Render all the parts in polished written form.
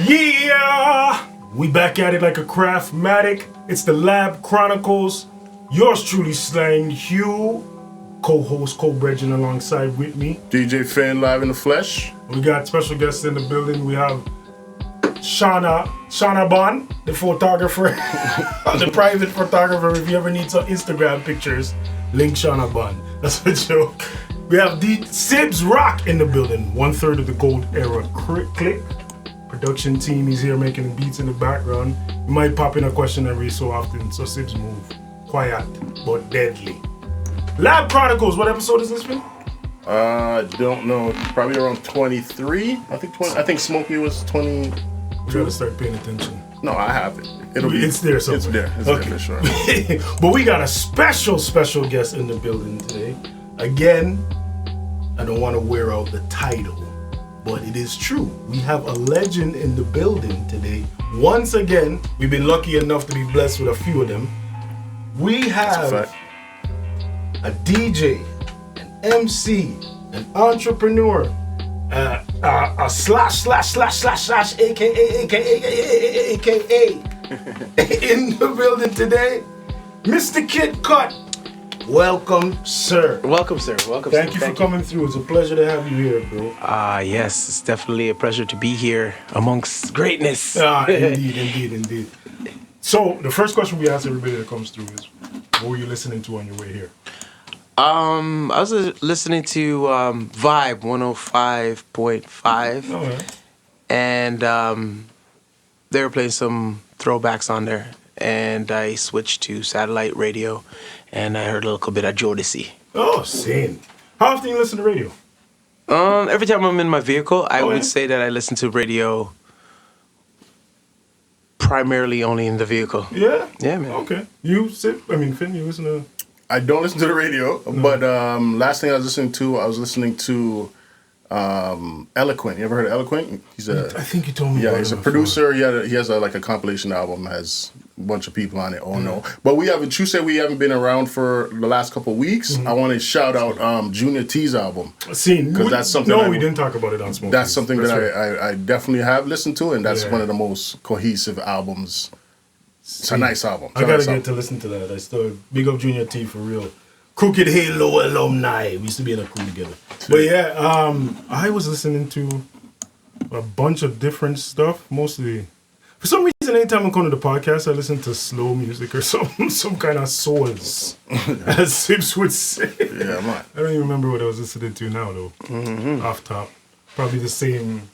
Yeah! We back at it like a craftmatic. It's the Lab Chronicles. Yours truly, Slang Hugh, co-host, co-brethren alongside with me. DJ Finn live in the flesh. We got special guests in the building. We have Shauna Bond, the photographer, the private photographer. If you ever need some Instagram pictures, link Shauna Bond. That's a joke. We have Sibs Rock in the building. 1/3 of the gold era click. Production team, he's here making the beats in the background. You might pop in a question every so often, so Sibs move. Quiet, but deadly. Lab Chronicles, what episode is this, Finn? I don't know. Probably around 23. I think Smokey was 20. We gotta start paying attention. No, I have it. It's there somewhere. It's there. It's there for sure. But we got a special guest in the building today. Again, I don't want to wear out the title, but it is true. We have a legend in the building today. Once again, we've been lucky enough to be blessed with a few of them. We have a DJ, an MC, an entrepreneur, a slash, aka, in the building today, Mr. Kid Kut. Welcome, sir. Welcome, sir. Welcome. Thank you for coming through. It's a pleasure to have you here, bro. Yes, it's definitely a pleasure to be here amongst greatness. Indeed. So, the first question we ask everybody that comes through is, what were you listening to on your way here? I was listening to Vibe 105.5, and they were playing some throwbacks on there, and I switched to satellite radio, and I heard a little bit of Jodeci. Oh, same. How often you listen to radio? Every time I'm in my vehicle, I would say that I listen to radio primarily only in the vehicle. Yeah? Yeah, man. Okay. Finn, you listen to... I don't listen to the radio, but last thing I was listening to Eloquent. You ever heard of Eloquent? I think you told me. Yeah, he's a producer. He has a compilation album, has a bunch of people on it. Oh no! But we haven't. You said we haven't been around for the last couple of weeks. I want to shout out Junior T's album. Because that's something. We didn't talk about it on Smoke. That's something I definitely have listened to, and that's one of the most cohesive albums. It's a nice album. I gotta get to listen to that. I still big up Junior T for real. Crooked Halo alumni. We used to be in a crew together. But yeah, I was listening to a bunch of different stuff. Mostly, for some reason, anytime I come to the podcast, I listen to slow music or some kind of souls, as Sips would say. Yeah, man. I don't even remember what I was listening to now though. Off top, probably the same.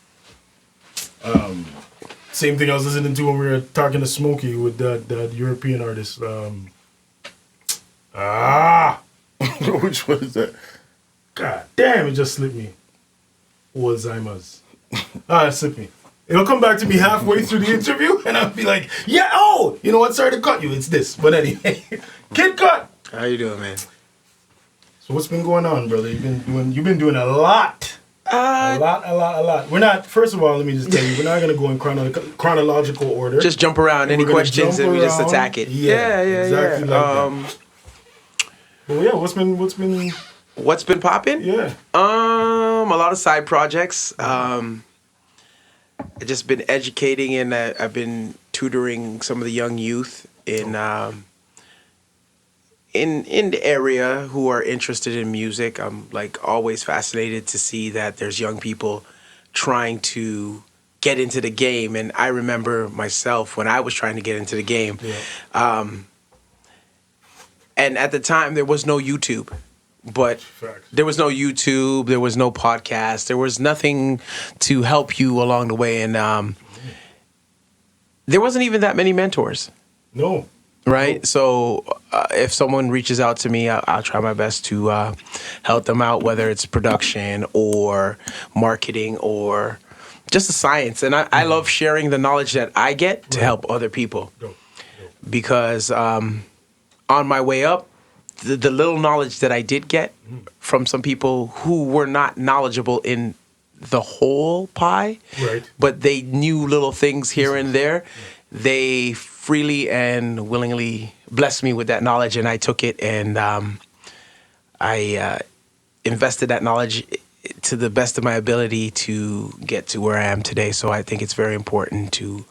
Same thing I was listening to when we were talking to Smokey with that European artist. Which one is that? God damn, it just slipped me. Alzheimer's. It slipped me. It'll come back to me halfway through the interview, and I'll be like, yeah, oh, you know what? Sorry to cut you. It's this. But anyway, Kid Kut. How you doing, man? So what's been going on, brother? You've been doing a lot. A lot. We're not, first of all, let me just tell you, we're not going to go in chronological order. Just jump around. Any questions and we just attack it. Yeah. Exactly like that. Well, yeah, what's been popping? Yeah. A lot of side projects. I've just been educating, and I've been tutoring some of the young youth in the area who are interested in music. I'm always fascinated to see that there's young people trying to get into the game. And I remember myself when I was trying to get into the game. Yeah. And at the time there was no YouTube. But there was no YouTube, there was no podcast, there was nothing to help you along the way. And there wasn't even that many mentors. No. Right? So if someone reaches out to me, I'll try my best to help them out, whether it's production or marketing or just the science. And I love sharing the knowledge that I get to help other people. Because on my way up, the little knowledge that I did get from some people who were not knowledgeable in the whole pie, but they knew little things here and there, they freely and willingly blessed me with that knowledge, and I took it and I invested that knowledge to the best of my ability to get to where I am today. So I think it's very important to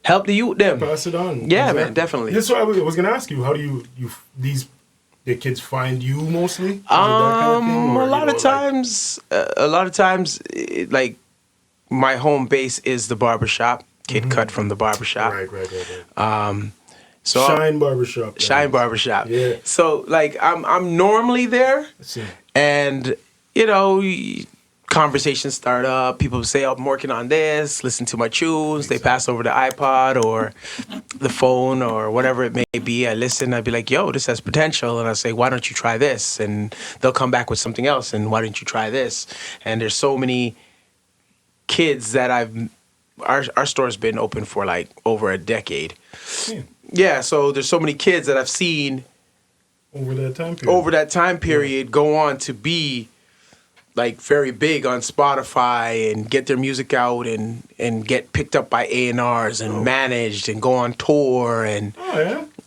help the youth them. Pass it on. Yeah, man, definitely. Yeah, so I was going to ask you, how do you the kids find you mostly? Is it that kind of thing, or, a lot of times, like my home base is the barbershop, Kid Kut from the barbershop. Right. So Shine Barbershop. Shine Barbershop. Yeah. So like I'm normally there, and conversations start up. People say, oh, I'm working on this, listen to my tunes. They pass over the iPod or the phone or whatever it may be. I listen. I'd be like, yo, this has potential. And I say, why don't you try this? And they'll come back with something else. And why don't you try this? And there's so many kids that our store's been open for like over a decade. Yeah, so there's so many kids that I've seen over that time period go on to be like very big on Spotify and get their music out and get picked up by A&Rs and managed and go on tour and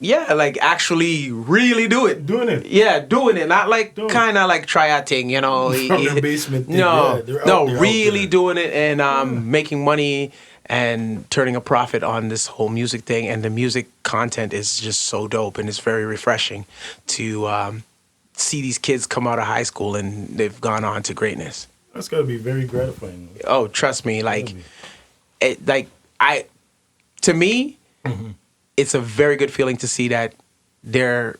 like actually really doing it, not like kind of like try out thing, from their basement thing. They're really doing it and making money and turning a profit on this whole music thing. And the music content is just so dope, and it's very refreshing to see these kids come out of high school and they've gone on to greatness. That's gotta be very gratifying. Oh, trust me, to me, it's a very good feeling to see that they're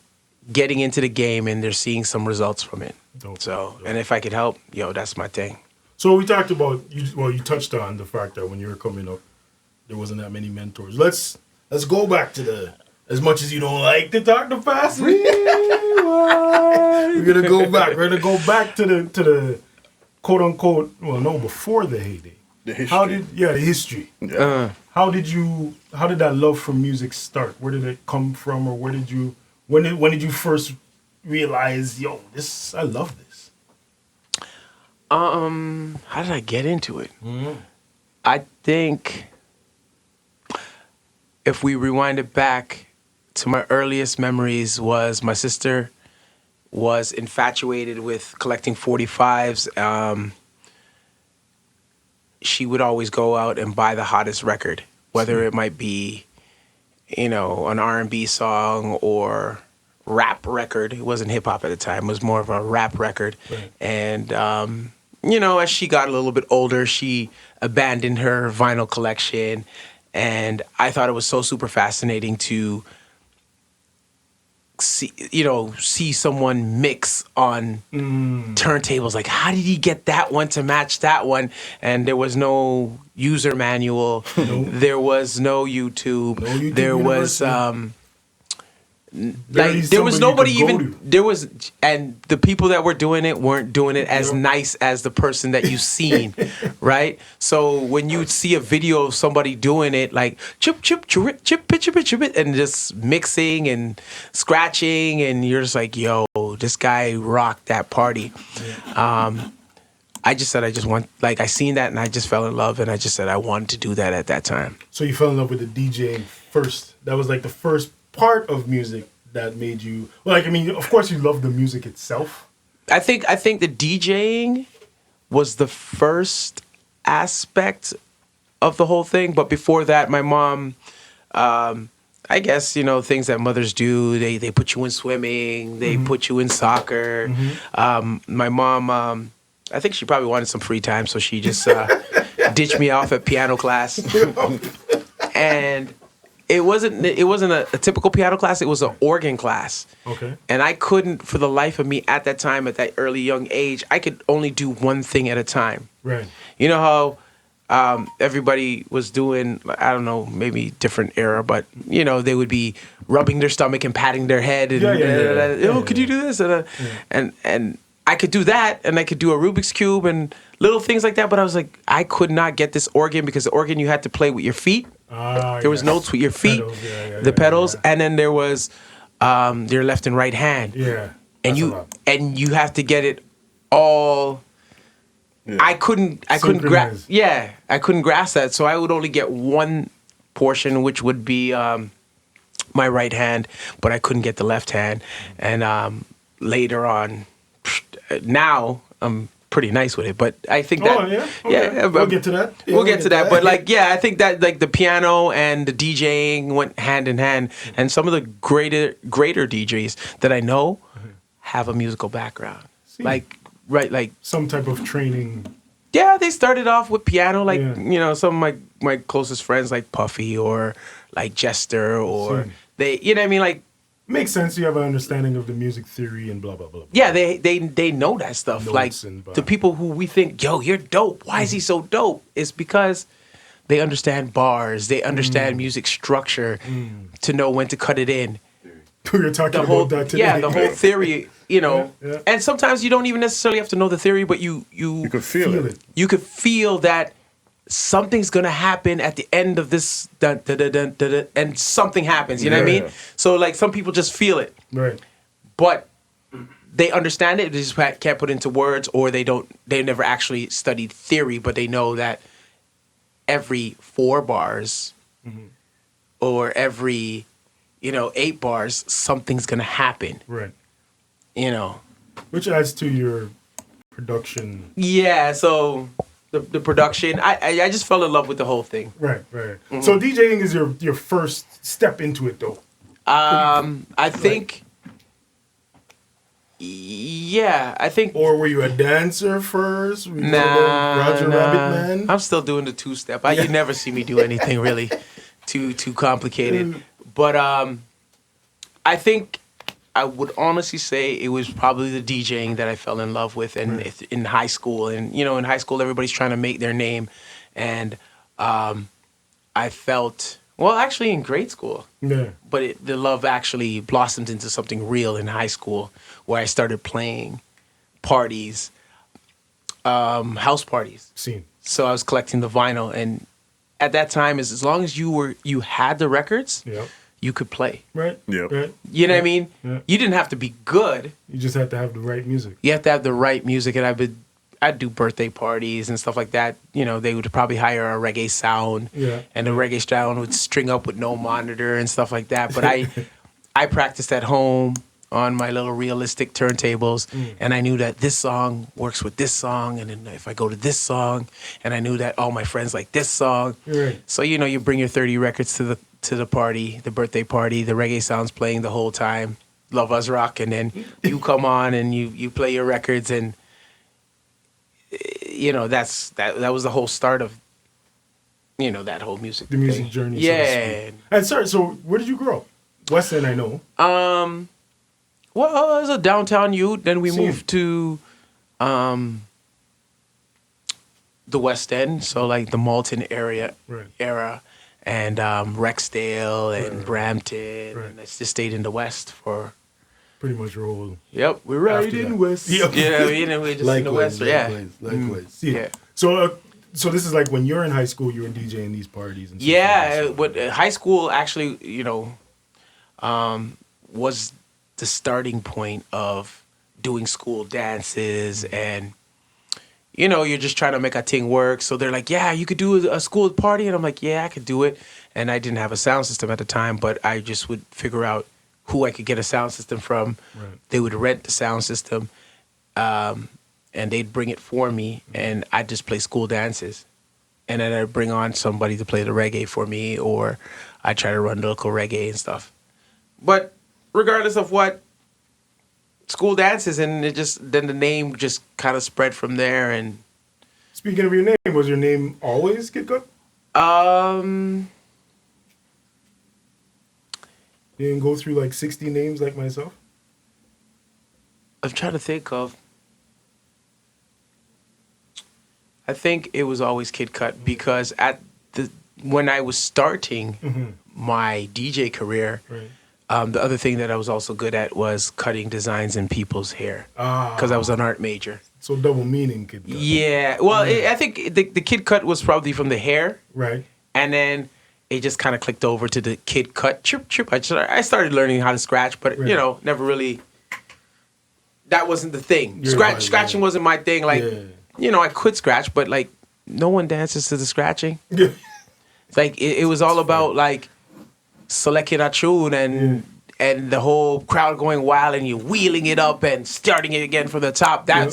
getting into the game and they're seeing some results from it. Dope. And if I could help, that's my thing. So we talked about you touched on the fact that when you were coming up, there wasn't that many mentors. Let's go back to as much as you don't like to talk the past. We're gonna go back. We're gonna go back to the quote unquote. Well, no, before the heyday. The history. The history. Yeah. How did that love for music start? Where did it come from, or when did you first realize, I love this? How did I get into it? Mm-hmm. I think if we rewind it back to my earliest memories was my sister was infatuated with collecting 45s. She would always go out and buy the hottest record, whether it might be, an R&B song or rap record. It wasn't hip hop at the time. It was more of a rap record. Right. And, as she got a little bit older, she abandoned her vinyl collection. And I thought it was so super fascinating to see someone mix on turntables. Like, how did he get that one to match that one? And there was no user manual. Nope. There was no YouTube. There was and the people that were doing it weren't doing it as nice as the person that you've seen, right? So when you see a video of somebody doing it, like chip chip chip chip chip chip and just mixing and scratching, and you're just like, yo, this guy rocked that party. I just said I seen that and I just fell in love, and I just said I wanted to do that at that time. So you fell in love with the DJing first. That was like the first part of music that made you, of course you love the music itself. I think the DJing was the first aspect of the whole thing, but before that, my mom, I guess, things that mothers do, they put you in swimming, they put you in soccer. Mm-hmm. My mom, I think she probably wanted some free time, so she just ditched me off at piano class. And it wasn't a typical piano class. It was an organ class. Okay. And I couldn't, for the life of me, at that time, at that early young age, I could only do one thing at a time. Right. You know how everybody was doing, I don't know, maybe different era, but, they would be rubbing their stomach and patting their head. And, could you do this? And I could do that, and I could do a Rubik's Cube and little things like that. But I was like, I could not get this organ, because the organ you had to play with your feet. There was notes with your feet, pedals, and then there was your left and right hand. Yeah, and you have to get it all. Yeah. I couldn't grasp. Yeah, I couldn't grasp that, so I would only get one portion, which would be my right hand, but I couldn't get the left hand. And later on, now I'm pretty nice with it. But I think that We'll get to that. Yeah, we'll get to that. But like, I think that like the piano and the DJing went hand in hand. And some of the greater DJs that I know have a musical background. Like some type of training. Yeah, they started off with piano, like some of my closest friends, like Puffy or like Jester, or they, you know what I mean, like. Makes sense. You have an understanding of the music theory and blah blah blah. Yeah, they know that stuff. Notes like the people who we think, yo, you're dope. Why is he so dope? It's because they understand bars. They understand music structure to know when to cut it in. We're talking about that today. Yeah, the whole theory. And sometimes you don't even necessarily have to know the theory, but you could feel it. You could feel that something's gonna happen at the end of this, and something happens. You know what I mean? So like some people just feel it, right? But they understand it. They just can't put it into words, or they don't. They never actually studied theory, but they know that every 4 bars or every 8 bars, something's gonna happen. Right. Which adds to your production. Yeah. So. The production, I just fell in love with the whole thing. Right. So DJing is your first step into it, though. I think. Yeah, I think. Or were you a dancer first? Nah, Roger Rabbit Man. I'm still doing the 2-step. You never see me do anything really too complicated. But I think. I would honestly say it was probably the DJing that I fell in love with in high school. And, in high school, everybody's trying to make their name. And I felt, well, actually in grade school. Yeah. But the love actually blossomed into something real in high school, where I started playing parties, house parties. So I was collecting the vinyl. And at that time, as long as you had the records, you could play. Right. Yeah. Right. You know what I mean? Yeah. You didn't have to be good. You just had to have the right music. You have to have the right music. And I'd do birthday parties and stuff like that. They would probably hire a reggae sound. Yeah. And the reggae sound would string up with no monitor and stuff like that. But I practiced at home on my little realistic turntables. And I knew that this song works with this song. And then if I go to this song, and I knew that all my friends like this song. Right. So, you bring your 30 records to the party, the birthday party, the reggae sounds playing the whole time, Love Us Rock, and then you come on and you play your records, and that was the whole start of that whole music the music journey. Yeah. And sorry, so where did you grow up? West End, I know. Well, I was a downtown youth. Then we moved to the West End, so like the Malton era. And Rexdale and Brampton, and I just stayed in the West for pretty much your whole. Yep, we're right in West. Yep. Yeah, we're just in the West. Likewise. Yeah. So this is like when you're in high school, you're DJing these parties. And but high school actually, was the starting point of doing school dances and. You're just trying to make a thing work. So they're like, yeah, you could do a school party. And I'm like, yeah, I could do it. And I didn't have a sound system at the time, but I just would figure out who I could get a sound system from. Right. They would rent the sound system, and they'd bring it for me, and I'd just play school dances. And then I'd bring on somebody to play the reggae for me, or I'd try to run local reggae and stuff. But regardless of what, school dances, and then the name just kind of spread from there. And speaking of your name, was your name always Kid Kut? You didn't go through like 60 names like myself? I'm trying to think of. I think it was always Kid Kut because when I was starting my DJ career. Right. The other thing that I was also good at was cutting designs in people's hair because I was an art major. So double meaning, Kid Kut. Yeah. Well, I think the Kid Kut was probably from the hair. Right. And then it just kind of clicked over to the Kid Kut. Chirp, chirp. I started learning how to scratch, but, never really... That wasn't the thing. Scratching wasn't my thing. Like, I could scratch, but, like, no one dances to the scratching. Yeah. It's like, it was all about, like... selecting a tune and the whole crowd going wild and you wheeling it up and starting it again from the top. That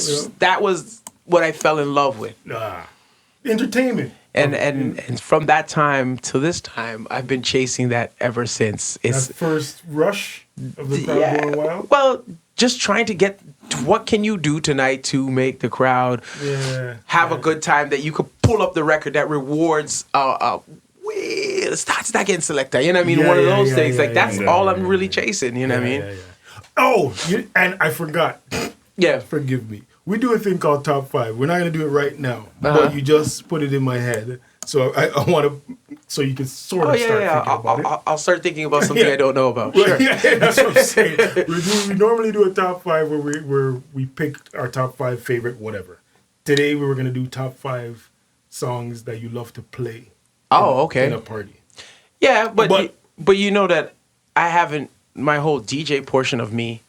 was what I fell in love with. Entertainment. And from that time to this time, I've been chasing that ever since. It's that first rush of the crowd going wild? Well, just trying to get what can you do tonight to make the crowd have a good time, that you could pull up the record that rewards it's not getting selected. You know what I mean? One of those things. That's all I'm really chasing. You know what I mean? Oh, and I forgot. Yeah. Forgive me. We do a thing called Top 5. We're not going to do it right now, but you just put it in my head. So I want to, so you can sort of start thinking about it. I'll start thinking about something I don't know about. Sure. That's what I'm saying. We normally do a Top 5 where we pick our Top 5 favorite whatever. Today we were going to do Top 5 songs that you love to play. In a party. Yeah, but you know that I haven't, my whole DJ portion of me,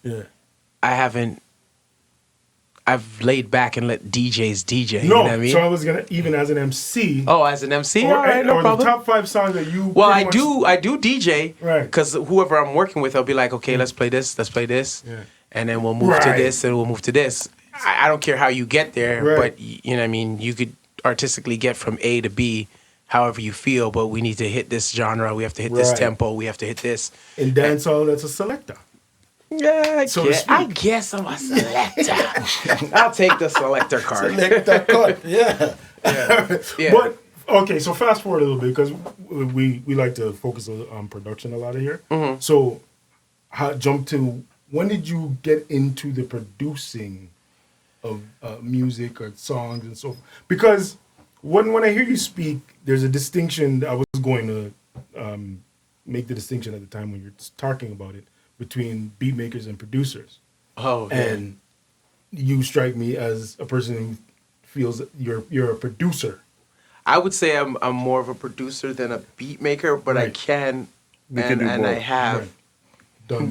I've laid back and let DJs DJ. You know what I mean? So I was gonna, even as an MC. Oh, as an MC, all right, no problem. The top 5 songs that you. Well, I do DJ, right? Because whoever I'm working with, I'll be like, okay, let's play this, and then we'll move to this, and we'll move to this. I don't care how you get there, but you know what I mean. You could artistically get from A to B, however you feel. But we need to hit this genre. We have to hit this tempo. We have to hit this. In dancehall, that's a selector. Yeah, I guess I'm a selector. I'll take the selector card. Selector card, yeah. But, okay, so fast forward a little bit, because we like to focus on production a lot of here. Mm-hmm. So, jump to, when did you get into the producing of music or songs and so forth? Because when I hear you speak, there's a distinction. I was going to make the distinction at the time when you're talking about it, between beat makers and producers. And you strike me as a person who feels that you're a producer. I would say I'm more of a producer than a beat maker, but I can and I have done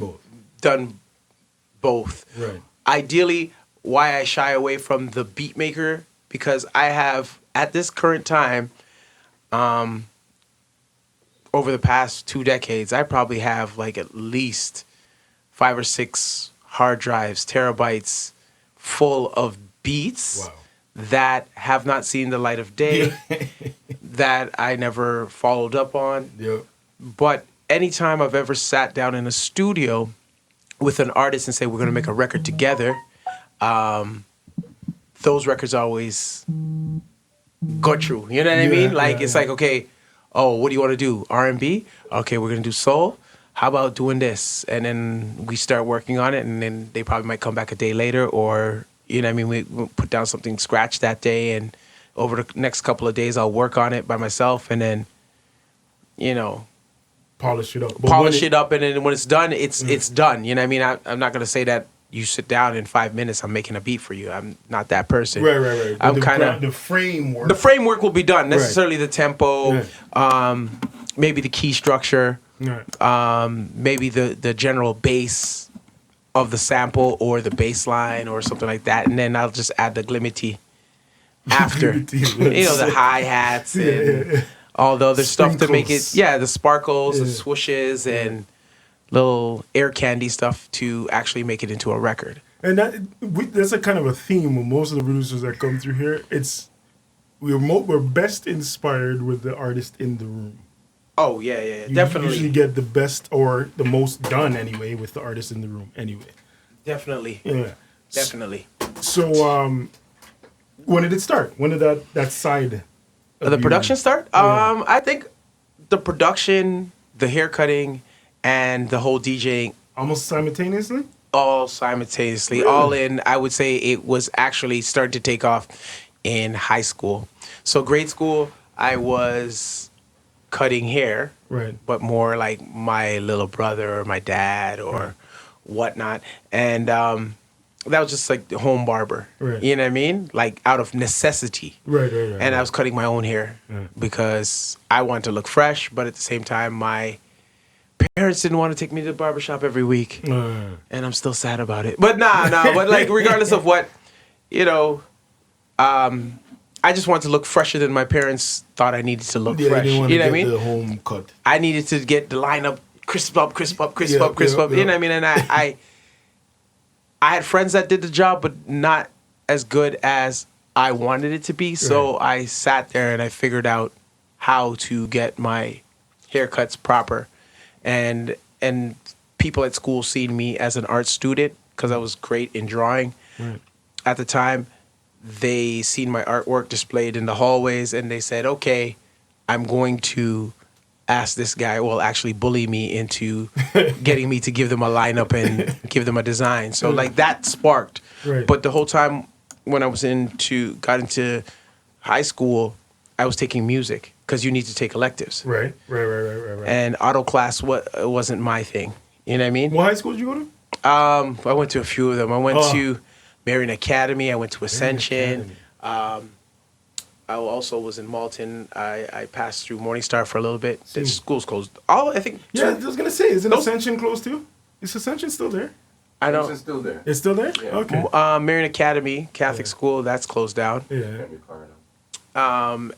both. Right. Ideally, why I shy away from the beat maker, because I have at this current time, over the past 2 decades, I probably have like at least 5 or 6 hard drives, terabytes full of beats that have not seen the light of day, that I never followed up on. Yep. But anytime I've ever sat down in a studio with an artist and say, we're going to make a record together, those records always go through. You know what I mean? Like, it's like, okay, what do you want to do? R&B? Okay, we're going to do soul. How about doing this? And then we start working on it, and then they probably might come back a day later, or, you know what I mean, we put down something scratch that day, and over the next couple of days, I'll work on it by myself, and then, you know, polish it up. And then when it's done, it's done. You know what I mean? I'm not going to say that you sit down in 5 minutes, I'm making a beat for you. I'm not that person. Right. I'm kind of... The framework. The framework will be done. Necessarily the tempo, maybe the key structure, maybe the general bass of the sample or the bass line or something like that. And then I'll just add the glimity after. You know, the hi-hats and all the other stuff to make it... the sparkles, the swooshes, and... little air candy stuff to actually make it into a record. And that's a kind of a theme with most of the producers that come through here. We're best inspired with the artist in the room. Oh, yeah, definitely. You usually get the best or the most done anyway with the artist in the room anyway. Definitely. Yeah. Definitely. So, when did it start? When did that side of the production start? Yeah. I think the production, the haircutting, and the whole DJing. Almost simultaneously? All simultaneously. Really? All in, I would say it was actually starting to take off in high school. So grade school, I was cutting hair. Right. But more like my little brother or my dad or whatnot. And that was just like the home barber. Right. You know what I mean? Like out of necessity. Right. And I was cutting my own hair because I wanted to look fresh, but at the same time, my parents didn't want to take me to the barbershop every week. And I'm still sad about it. But but like regardless of what, you know, I just wanted to look fresher than my parents thought I needed to look fresh. You know what I mean? The home cut. I needed to get the lineup crisp up. You know what I mean? And I had friends that did the job, but not as good as I wanted it to be. So I sat there and I figured out how to get my haircuts proper, and people at school seen me as an art student because I was great in drawing. Right. At the time, they seen my artwork displayed in the hallways, and they said, okay, I'm going to ask this guy, well, actually bully me into getting me to give them a lineup and give them a design. So like that sparked. Right. But the whole time when I was got into high school, I was taking music because you need to take electives. Right. And auto class wasn't my thing. You know what I mean? What high school did you go to? I went to a few of them. I went to Marion Academy. I went to Ascension. I also was in Malton. I passed through Morningstar for a little bit. The school's closed. I think. Yeah, I was gonna say, isn't Ascension closed too? Is Ascension still there? I don't. It's still there. It's still there? Yeah. Okay. Marion Academy, Catholic school, that's closed down. Yeah.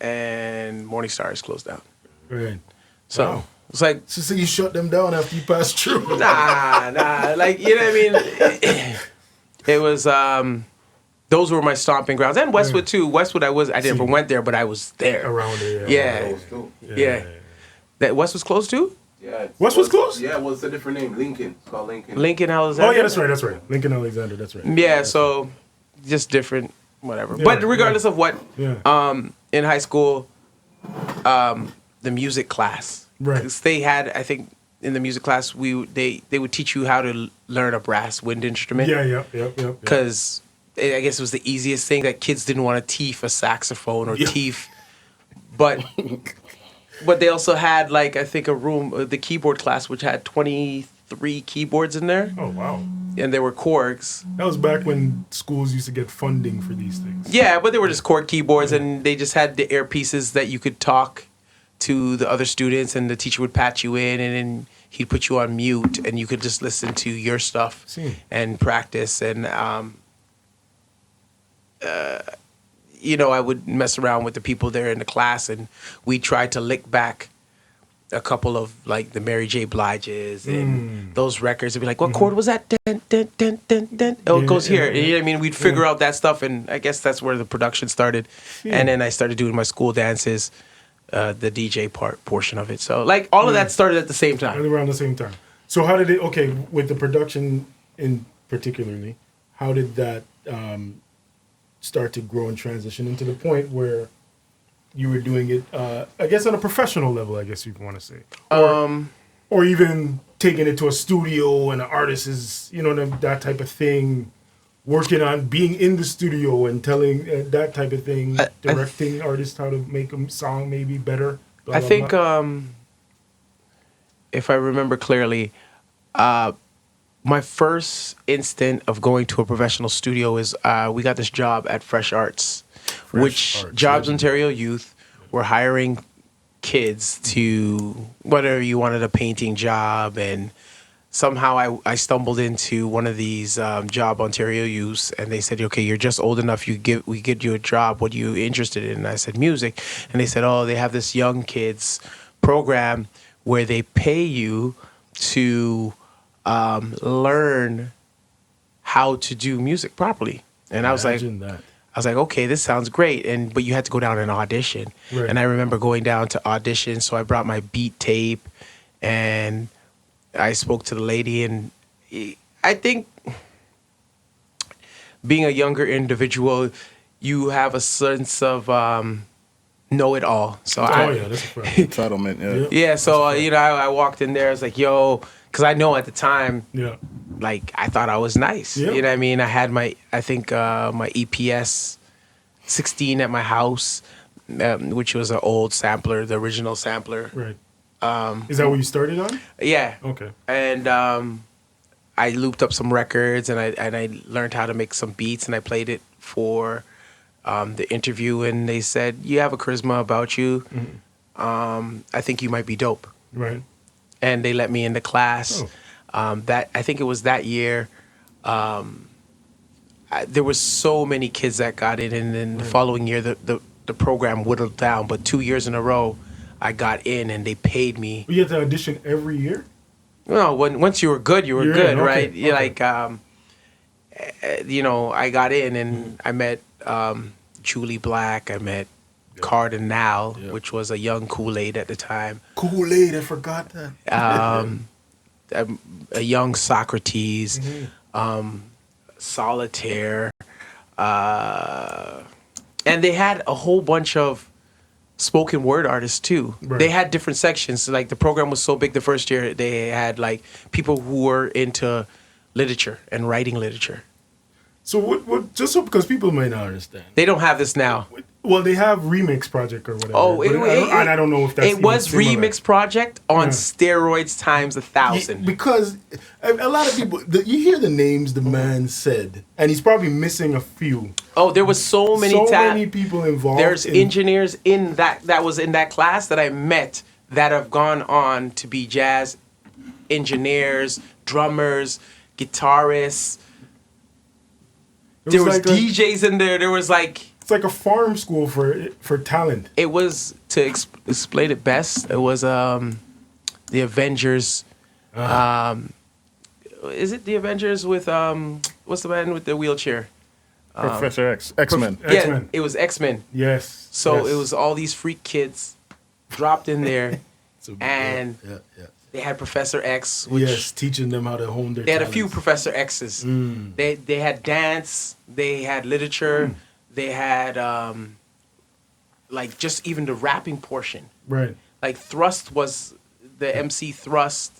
And Morningstar is closed down. Right. So Wow. it's like, So you shut them down after you passed through. nah. Like, you know what I mean? It was, those were my stomping grounds. And Westwood too. Westwood, I never went there, but I was there. Around there. Yeah. Yeah. That Westwood's closed too? Yeah. Westwood's closed? Yeah, well, it's a different name. Lincoln. It's called Lincoln. Lincoln Alexander? Oh yeah, that's right. Lincoln Alexander, that's right. Yeah, so just different, whatever. Yeah, But regardless of what, Yeah. in high school, the music class. Right. 'Cause they had, I think, in the music class, they would teach you how to learn a brass wind instrument. Yeah. Because I guess it was the easiest thing that kids didn't want to teeth a saxophone or teeth. But they also had, like, I think a room, the keyboard class, which had 23 keyboards in there. Oh wow. And there were corgs. That was back when schools used to get funding for these things. Yeah, but they were just cord keyboards, and they just had the earpieces that you could talk to the other students, and the teacher would patch you in, and then he'd put you on mute, and you could just listen to your stuff and practice. And I would mess around with the people there in the class, and we tried to lick back a couple of, like, the Mary J. Bliges and those records, and be like, what chord was that? Dun, dun, dun, dun, dun. Oh, it goes here. You know what I mean? We'd figure out that stuff, and I guess that's where the production started. And then I started doing my school dances, the DJ portion of it. So, like, all of that started at the same time. Around the same time. So how did it, with the production in particularly, how did that start to grow and transition into the point where you were doing it, I guess on a professional level, I guess you'd want to say. Or even taking it to a studio and an artist is, that type of thing, working on being in the studio and telling that type of thing, directing artists how to make a song maybe better. Blah, I blah, think, blah. if I remember clearly, my first instant of going to a professional studio is we got this job at Fresh Arts, Jobs Ontario Youth were hiring kids to, whether you wanted a painting job, and somehow I stumbled into one of these Job Ontario Youths, and they said, okay, you're just old enough, we get you a job, what are you interested in? And I said, music. And they said, oh, they have this young kids program where they pay you to learn how to do music properly. And I was like, okay, this sounds great. But you had to go down and audition. Right. And I remember going down to audition. So I brought my beat tape, and I spoke to the lady. And I think being a younger individual, you have a sense of know-it-all. So that's a entitlement. Yeah. So I walked in there. I was like, yo. Because I know at the time, like, I thought I was nice. Yeah. You know what I mean? I had my EPS 16 at my house, which was an old sampler, the original sampler. Right. Is that what you started on? Yeah. Okay. And I looped up some records, and I learned how to make some beats, and I played it for the interview, and they said, you have a charisma about you. Mm-hmm. I think you might be dope. Right. And they let me into class. That I think it was that year. There was so many kids that got in, and then the following year the program whittled down. But 2 years in a row, I got in, and they paid me. You had to audition every year? No, once you were good, you were good, right? Okay. Like, I got in, and I met Jully Black. I met Kardinal, which was a young Kool-Aid at the time. Kool-Aid, I forgot that. A young Socrates, Solitaire, and they had a whole bunch of spoken word artists too. Right. They had different sections. Like the program was so big the first year, they had like people who were into literature and writing literature. So what? Just so because people might not understand. They don't have this now. Well, they have Remix Project or whatever. Oh, I don't know if that's it was similar. Remix Project on steroids times 1,000. Because a lot of people, you hear the names the man said, and he's probably missing a few. Oh, there was so many many people involved. There's engineers in that was in that class that I met that have gone on to be jazz engineers, drummers, guitarists. There was like DJs in there. There was like... It's like a farm school for talent. It was, to explain it best, it was the Avengers. Is it the Avengers with... what's the man with the wheelchair? Professor X. X-Men. Yeah, X-Men. it was X-Men. Yes. So yes. it was all these freak kids dropped in there. And they had Professor X, which teaching them how to hone their they had talents. a few Professor X's. They had dance, they had literature, they had like just even the rapping portion. Right. Like Thrust was the MC Thrust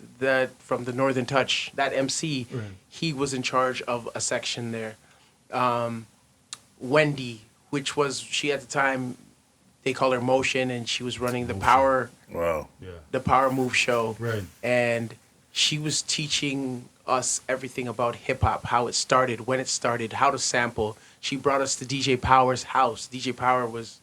from the Northern Touch. That MC, he was in charge of a section there. Wendy, which was she at the time, they call her Motion, and she was running the Power. Wow. Yeah. The Power Move show. Right. And she was teaching us everything about hip hop, how it started, when it started, how to sample. She brought us to DJ Power's house. DJ Power was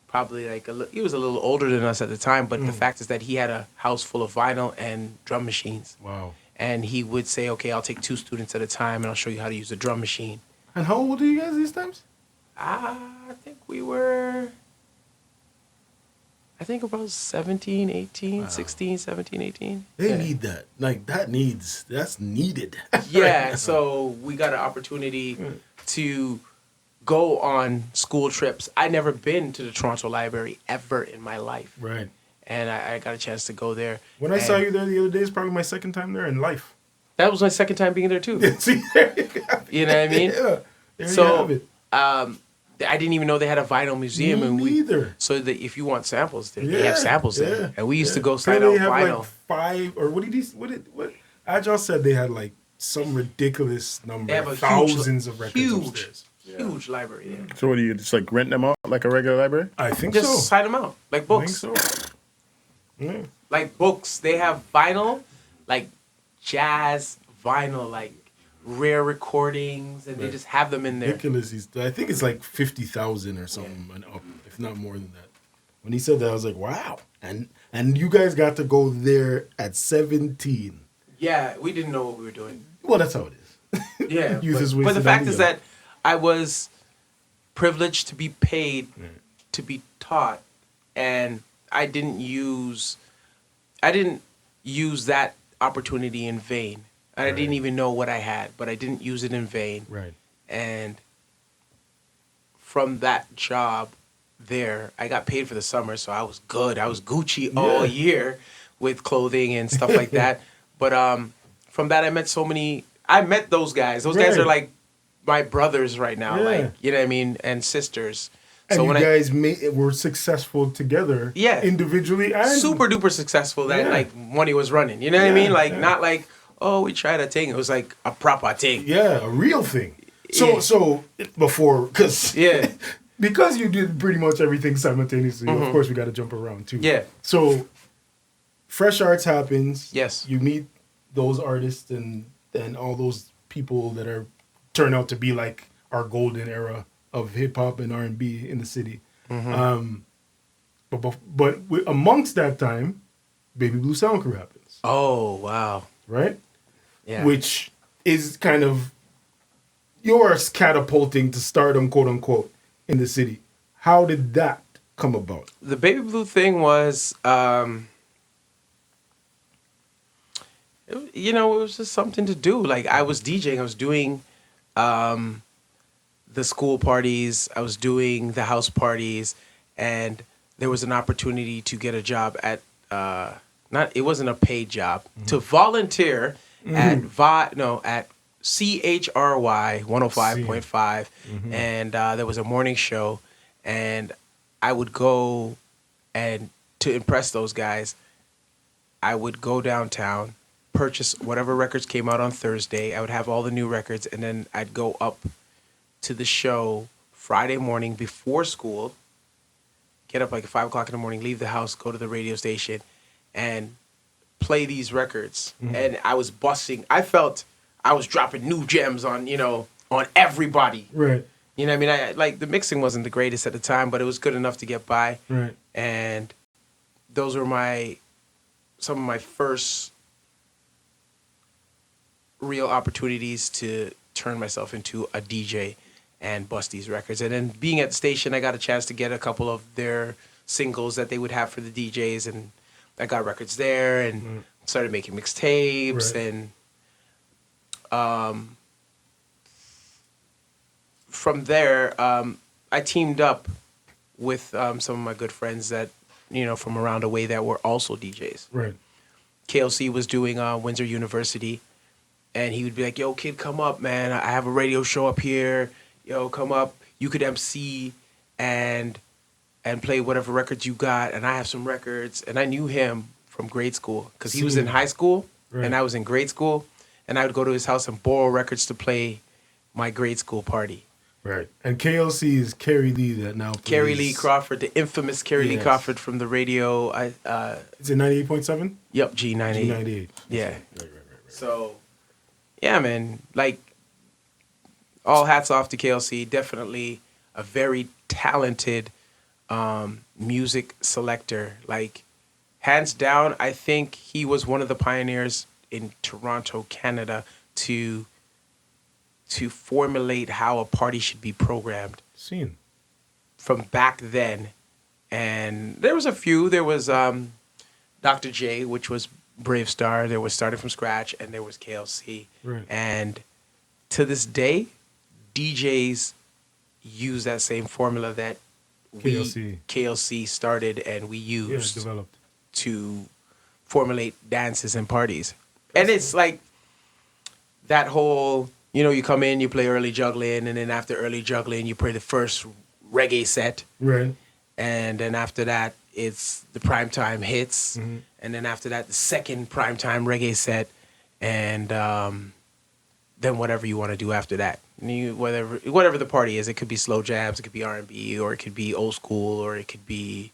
probably he was a little older than us at the time, but the fact is that he had a house full of vinyl and drum machines. Wow. And he would say, okay, I'll take 2 students at a time and I'll show you how to use a drum machine. And how old are you guys these times? I think we were... I think about 17, 18, 16, 17, 18. They need that. Like, that's needed. Yeah, so we got an opportunity to go on school trips. I'd never been to the Toronto Library ever in my life. Right. And I got a chance to go there. When I saw you there the other day, it's probably my second time there in life. That was my second time being there, too. See, there you go. You know what I mean? Yeah. There So, you have it. I didn't even know they had a vinyl museum. Me neither. So that if you want samples, they have samples there. And we used to go sign Apparently out they have vinyl. like 5, or what Agile said they had like some ridiculous number. They have a thousands of records upstairs. Huge library there. So what do you just like rent them out like a regular library? I think Just so. sign them out, like books. I think so. Yeah. Like books, they have vinyl, like jazz vinyl, like rare recordings, and they just have them in there. Ridiculous. I think it's like 50,000 or something, and up, if not more than that. When he said that, I was like, wow. And you guys got to go there at 17. Yeah, we didn't know what we were doing. Well, that's how it is. Yeah, Youth is but the wasted fact on is you. that I was privileged to be paid to be taught, and I didn't use that opportunity in vain. I didn't even know what I had, but I didn't use it in vain. Right. And from that job there, I got paid for the summer, so I was good. I was Gucci all year with clothing and stuff like that. But from that, I met those guys. Those guys are like my brothers right now. Yeah. Like, you know what I mean? And sisters. And so you when guys were successful together. Yeah. Individually and super duper successful that like money was running. You know what I mean? Like not like, oh, we tried a thing. It was like a proper thing. Yeah, a real thing. So before, because you did pretty much everything simultaneously. Of course, we got to jump around too. Yeah. So Fresh Arts happens. Yes. You meet those artists and all those people that turn out to be like our golden era of hip hop and R&B in the city. But amongst that time, Baby Blue Soundcrew happens. Oh, wow. Right? Yeah. Which is kind of yours catapulting to stardom, quote unquote, in the city. How did that come about? The Baby Blue thing was, it was just something to do. Like I was DJing, I was doing the school parties. I was doing the house parties, and there was an opportunity to get a job at it wasn't a paid job to volunteer at at CHRY 105.5, and there was a morning show, and I would go, and to impress those guys, I would go downtown, purchase whatever records came out on Thursday. I would have all the new records, and then I'd go up to the show Friday morning before school, get up like at 5 o'clock in the morning, leave the house, go to the radio station, and play these records. And I was busting. I felt I was dropping new gems on, on everybody. Right. You know what I mean? The mixing wasn't the greatest at the time, but it was good enough to get by. Right. And those were some of my first real opportunities to turn myself into a DJ and bust these records. And then being at the station, I got a chance to get a couple of their singles that they would have for the DJs, and I got records there and started making mixtapes. Right. And from there, I teamed up with some of my good friends that, from around the way that were also DJs. Right. KLC was doing Windsor University, and he would be like, "Yo, kid, come up, man. I have a radio show up here. Yo, come up. You could MC and play whatever records you got, and I have some records." And I knew him from grade school because he was in high school, and I was in grade school, and I would go to his house and borrow records to play my grade school party. Right. And KLC is Carrie Lee that now plays. Carrie Lee Crawford, the infamous Carrie Lee Crawford from the radio. Is it 98.7? Yep, G98. G98. Yeah. Right. So, yeah, man. All hats off to KLC. Definitely a very talented music selector. Hands down, I think he was one of the pioneers in Toronto, Canada, to formulate how a party should be programmed. Seen. From back then. And there was a few. There was Dr. J, which was Brave Star. There was Started From Scratch, and there was KLC. Right. And to this day, DJs use that same formula that KLC started and we used developed to formulate dances and parties. And it's that whole, you come in, you play early juggling, and then after early juggling, you play the first reggae set. Right. And then after that, it's the primetime hits. Mm-hmm. And then after that, the second primetime reggae set. And then whatever you want to do after that. Whatever the party is. It could be slow jams, it could be R&B, or it could be old school, or it could be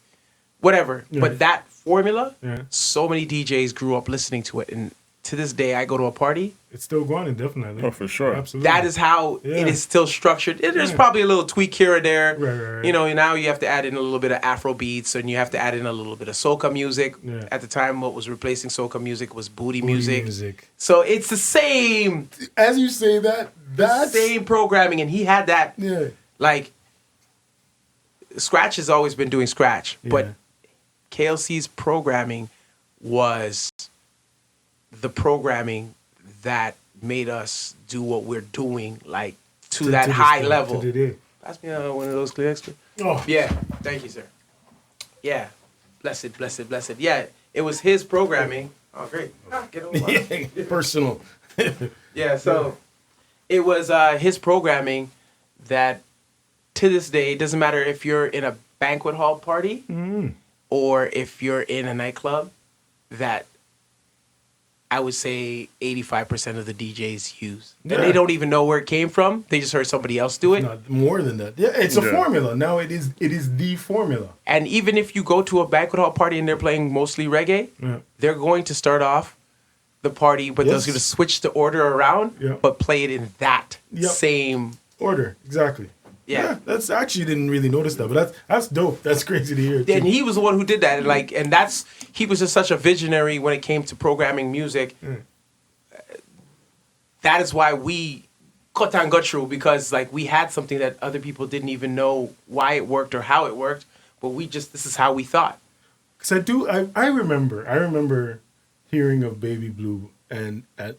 whatever. Yeah. But that formula, so many DJs grew up listening to it. And to this day, I go to a party. It's still going indefinitely. Oh, for sure. Absolutely. That is how it is still structured. There's probably a little tweak here or there. Right. Now you have to add in a little bit of Afro beats, and you have to add in a little bit of soca music. Yeah. At the time, what was replacing soca music was booty Booty music. So it's the same. As you say that's Same programming, and he had that. Yeah. Scratch has always been doing scratch, Yeah. but KLC's programming was the programming that made us do what we're doing, to that high level. Pass me one of those clear extra. Oh. Yeah, thank you, sir. Yeah, blessed. Yeah, it was his programming. Oh, great. Get over. Personal. Yeah, so it was his programming that, to this day, it doesn't matter if you're in a banquet hall party or if you're in a nightclub, that I would say 85% of the DJs use. And they don't even know where it came from. They just heard somebody else do it. Not more than that. Yeah, it's a formula. Now it is the formula. And even if you go to a banquet hall party and they're playing mostly reggae, they're going to start off the party, but they're going to switch the order around, but play it in that same order. Exactly. Yeah. That's actually didn't really notice that, but that's dope. That's crazy to hear. And he was the one who did that. And he was just such a visionary when it came to programming music. That is why we cut and got through, because we had something that other people didn't even know why it worked or how it worked, but this is how we thought. Because I remember hearing of Baby Blue, and at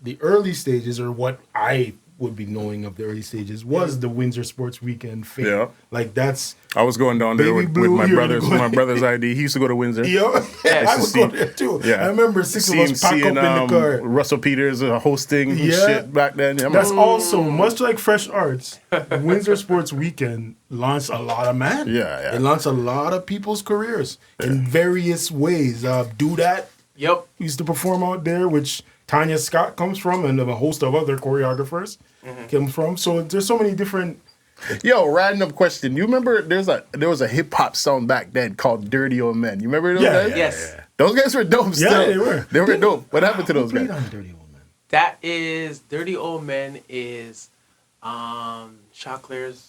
the early stages, or what I would be knowing of the early stages was the Windsor Sports Weekend fame. Yeah. Like that's I was going down there Baby with Blue, my you're brother's going- my brother's ID. He used to go to Windsor. I to was see- going there too. Yeah. I remember six of us pack up in the car. Russell Peters hosting Yeah. shit back then. Yeah, That's man. also much like Fresh Arts. Windsor Sports Weekend launched a lot of men. Yeah. It launched a lot of people's careers in various ways. Do That Yep. used to perform out there, which Tanya Scott comes from, and a host of other choreographers came from. So there's so many different. Yo, random question. You remember there was a hip hop song back then called Dirty Old Men. You remember those Yeah, guys? Yes. Those guys were dope still. Yeah, they were. They were dope. What happened to those Played guys? on Dirty Old Man. That is Dirty Old Men is Shockler's.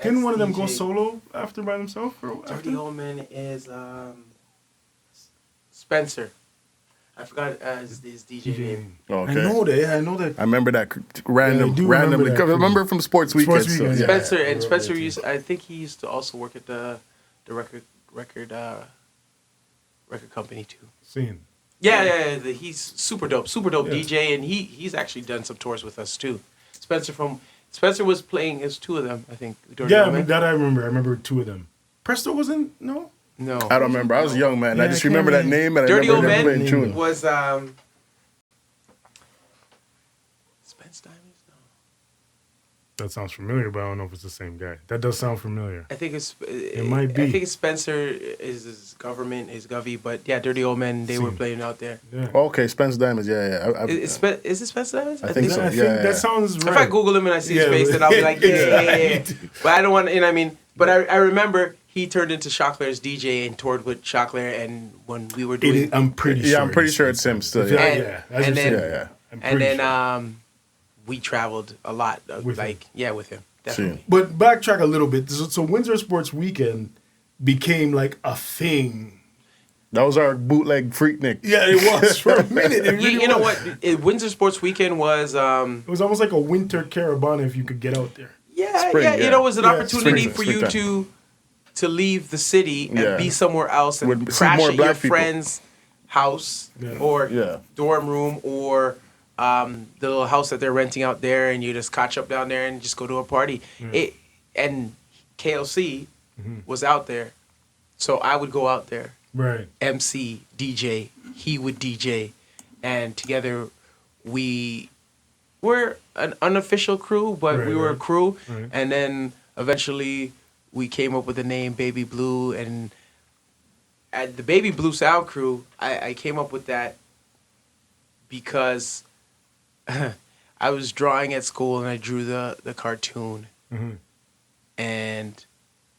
Didn't one of them go DJ. solo after by themselves? Dirty Old Men is Spencer. I forgot his DJ name. Okay. I know that. I know that. I remember that random, I do randomly. remember that. I remember from Sports Weekend. Sports so, Weekend, yeah. Spencer I and remember Spencer that used. I think he used to also work at the record company too. Scene. Yeah. He's super dope Yeah. DJ, and he's actually done some tours with us too. Spencer was playing as two of them, I think. Dirty Yeah, Old Men. that I remember. I remember two of them. Presto wasn't no. No, I don't remember. I was a young man. Yeah, I just I can't remember that remember. name and Dirty I Old remember Men playing tune. was Spence Diamonds. No, That sounds familiar, but I don't know if it's the same guy. That does sound familiar. I think it's. It might be. I think it's Spencer is his government, his Govey, but yeah, Dirty Old Men. They were Same. playing out there. Yeah. Okay, Spence Diamonds. Yeah. Is it Spencer Diamonds? I think so. I think Yeah. that sounds right. If I Google him and I see his Yeah, face, then I'll be like, yeah. Exactly. But I don't want to, you know what I mean? But I remember he turned into Shockler's DJ and toured with Shockler, and when we were doing... I'm pretty sure. Yeah, I'm pretty sure it's him still. Yeah, Yeah. yeah. As and you then- said, Yeah. I'm And pretty then sure. we traveled a lot. With with him. Definitely. But backtrack a little bit. So Windsor Sports Weekend became like a thing. That was our bootleg Freaknik. Yeah, it was for a minute. It really You know was. what? Windsor Sports Weekend was... It was almost like a winter caravana if you could get out there. Spring, you yeah. know, it was an Yeah, opportunity spring, for you springtime. to leave the city and Yeah. be somewhere else and With- see crash more at your black people. friend's house Yeah. or Yeah. dorm room or the little house that they're renting out there, and you just catch up down there and just go to a party. And KLC was out there, so I would go out there, Right. MC, DJ, he would DJ, and together we were an unofficial crew, but Right, we were a right. crew. Right. And then eventually we came up with the name Baby Blue. And at the Baby Blue Soundcrew, I came up with that because I was drawing at school and I drew the cartoon. Mhm. And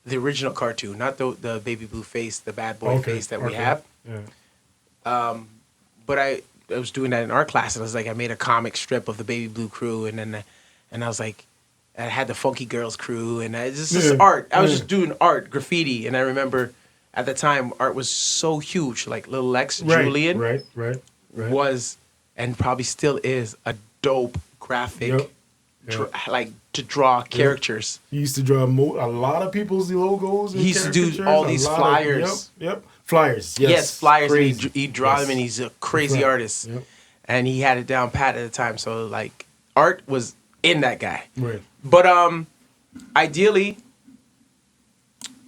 the original cartoon, not the Baby Blue face, the bad boy face that we have. Yeah. But I was doing that in art class, and I was like, I made a comic strip of the Baby Blue crew, and then I was like, I had the Funky Girls crew, and it's just Yeah, art. I was yeah. just doing art, graffiti, and I remember at the time art was so huge. Like Little Lex Right. Julian Right. was, and probably still is, a dope graphic, Yep. Yep. like to draw characters. He used to draw a lot of people's logos. And He used to do caricatures, all a these lot of- flyers. Yep. Flyers. Yes, flyers, Crazy. and he'd draw Yes. them, and he's a crazy Right. artist. Yep. And he had it down pat at the time. So like art was in that guy. Right. But ideally,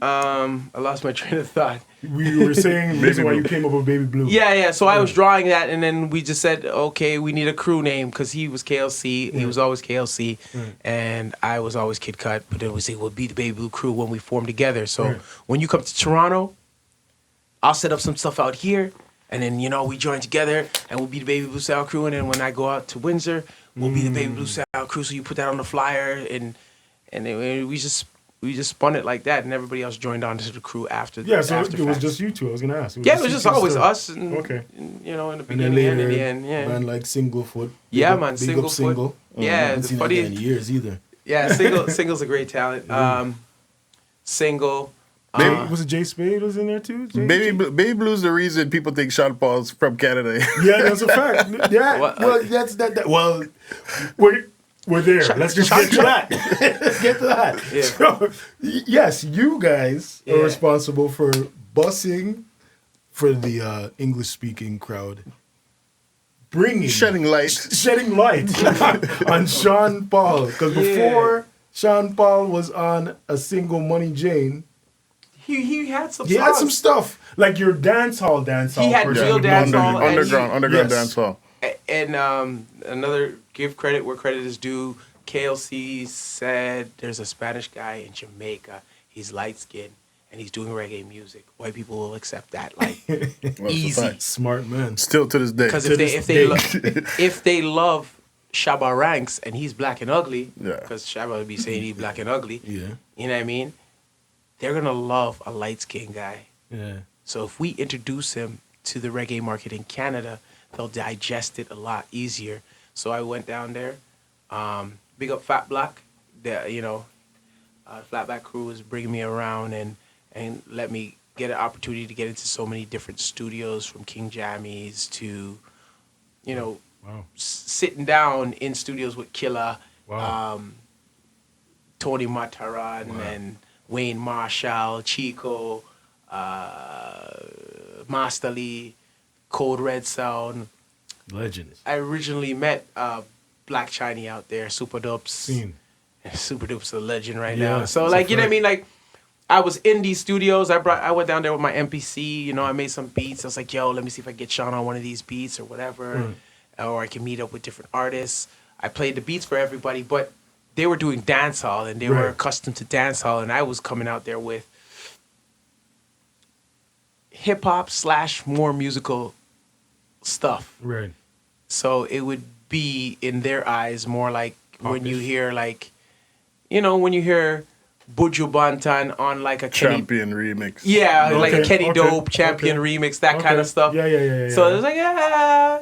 I lost my train of thought. We were saying the reason why you came up with Baby Blue. Yeah. So I was drawing that, and then we just said, okay, we need a crew name because he was KLC. He was always KLC, and I was always Kid Kut. But then we say we'll be the Baby Blue crew when we form together. So Right. when you come to Toronto, I'll set up some stuff out here, and then we join together, and we'll be the Baby Blue Sound Crew. And then when I go out to Windsor, we'll be the Baby Blue Sound Crew. So you put that on the flyer, and then we just spun it like that, and everybody else joined on to the crew after. Yeah, so after it was facts. just you two. I was gonna ask. Yeah, it was you just two always still. us, and, Okay. in the And then beginning later, and in the end, yeah. man like Singlefoot. Yeah, Big up- man, big up Singlefoot. Single. Yeah, I haven't the seen funny- that guy in years either. Yeah, Single's a great talent. Single. Was it Jay Spade was in there too? Baby Blue's the reason people think Sean Paul's from Canada. Yeah, that's a fact. Yeah, What? well, that's that. Well, we're there. Let's just get to that. Let's get to that. Yeah. So, yes, you guys are Yeah. responsible for busing for the English-speaking crowd bringing shedding light on Sean Paul. Because before Sean Paul was on a single Money Jane, he had some. he had some stuff like your dance hall. He had real dance hall, underground dance hall. And another give credit where credit is due. KLC said there's a Spanish guy in Jamaica. He's light skinned and he's doing reggae music. White people will accept that like easy. Smart man. Still to this day. Because if they love Shabba Ranks and he's black and ugly, because Shabba would be saying he's black and ugly. Yeah. You know what I mean? They're gonna love a light skinned guy. Yeah. So if we introduce him to the reggae market in Canada, they'll digest it a lot easier. So I went down there. Big up Fat Black. Flat Black crew was bringing me around and let me get an opportunity to get into so many different studios, from King Jammies to, sitting down in studios with Killa, Tony Mataran, and Wayne Marshall, Chico, Master Lee, Code Red Sound. Legends. I originally met Black Chiney out there, Super Dupes. Super Dupes a legend right now. So like, you know what I mean? Like, I was in these studios. I went down there with my MPC. I made some beats. I was like, yo, let me see if I can get Sean on one of these beats or whatever. Or I can meet up with different artists. I played the beats for everybody, but they were doing dancehall and they were accustomed to dancehall, and I was coming out there with hip hop / more musical stuff. Right. So it would be in their eyes more like when you hear like, when you hear Buju Banton on like a Champion remix. Yeah, like a Kenny Dope Champion remix, that kind of stuff. Yeah. So it was like,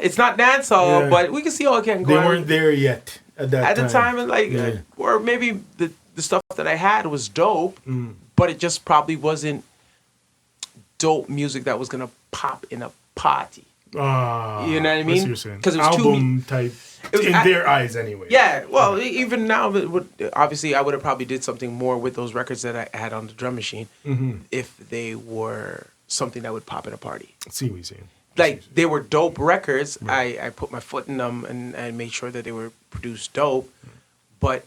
it's not dancehall, but we can see how it can go. They weren't there yet at that time. At the time, and like, or maybe the stuff that I had was dope, but it just probably wasn't dope music that was gonna pop in a party. You know what I mean? Because it was album type. In their eyes, anyway. Yeah, well, even now, obviously, I would have probably did something more with those records that I had on the drum machine if they were something that would pop at a party. I see what you're saying. Like, they were dope records. I put my foot in them and made sure that they were produced dope. But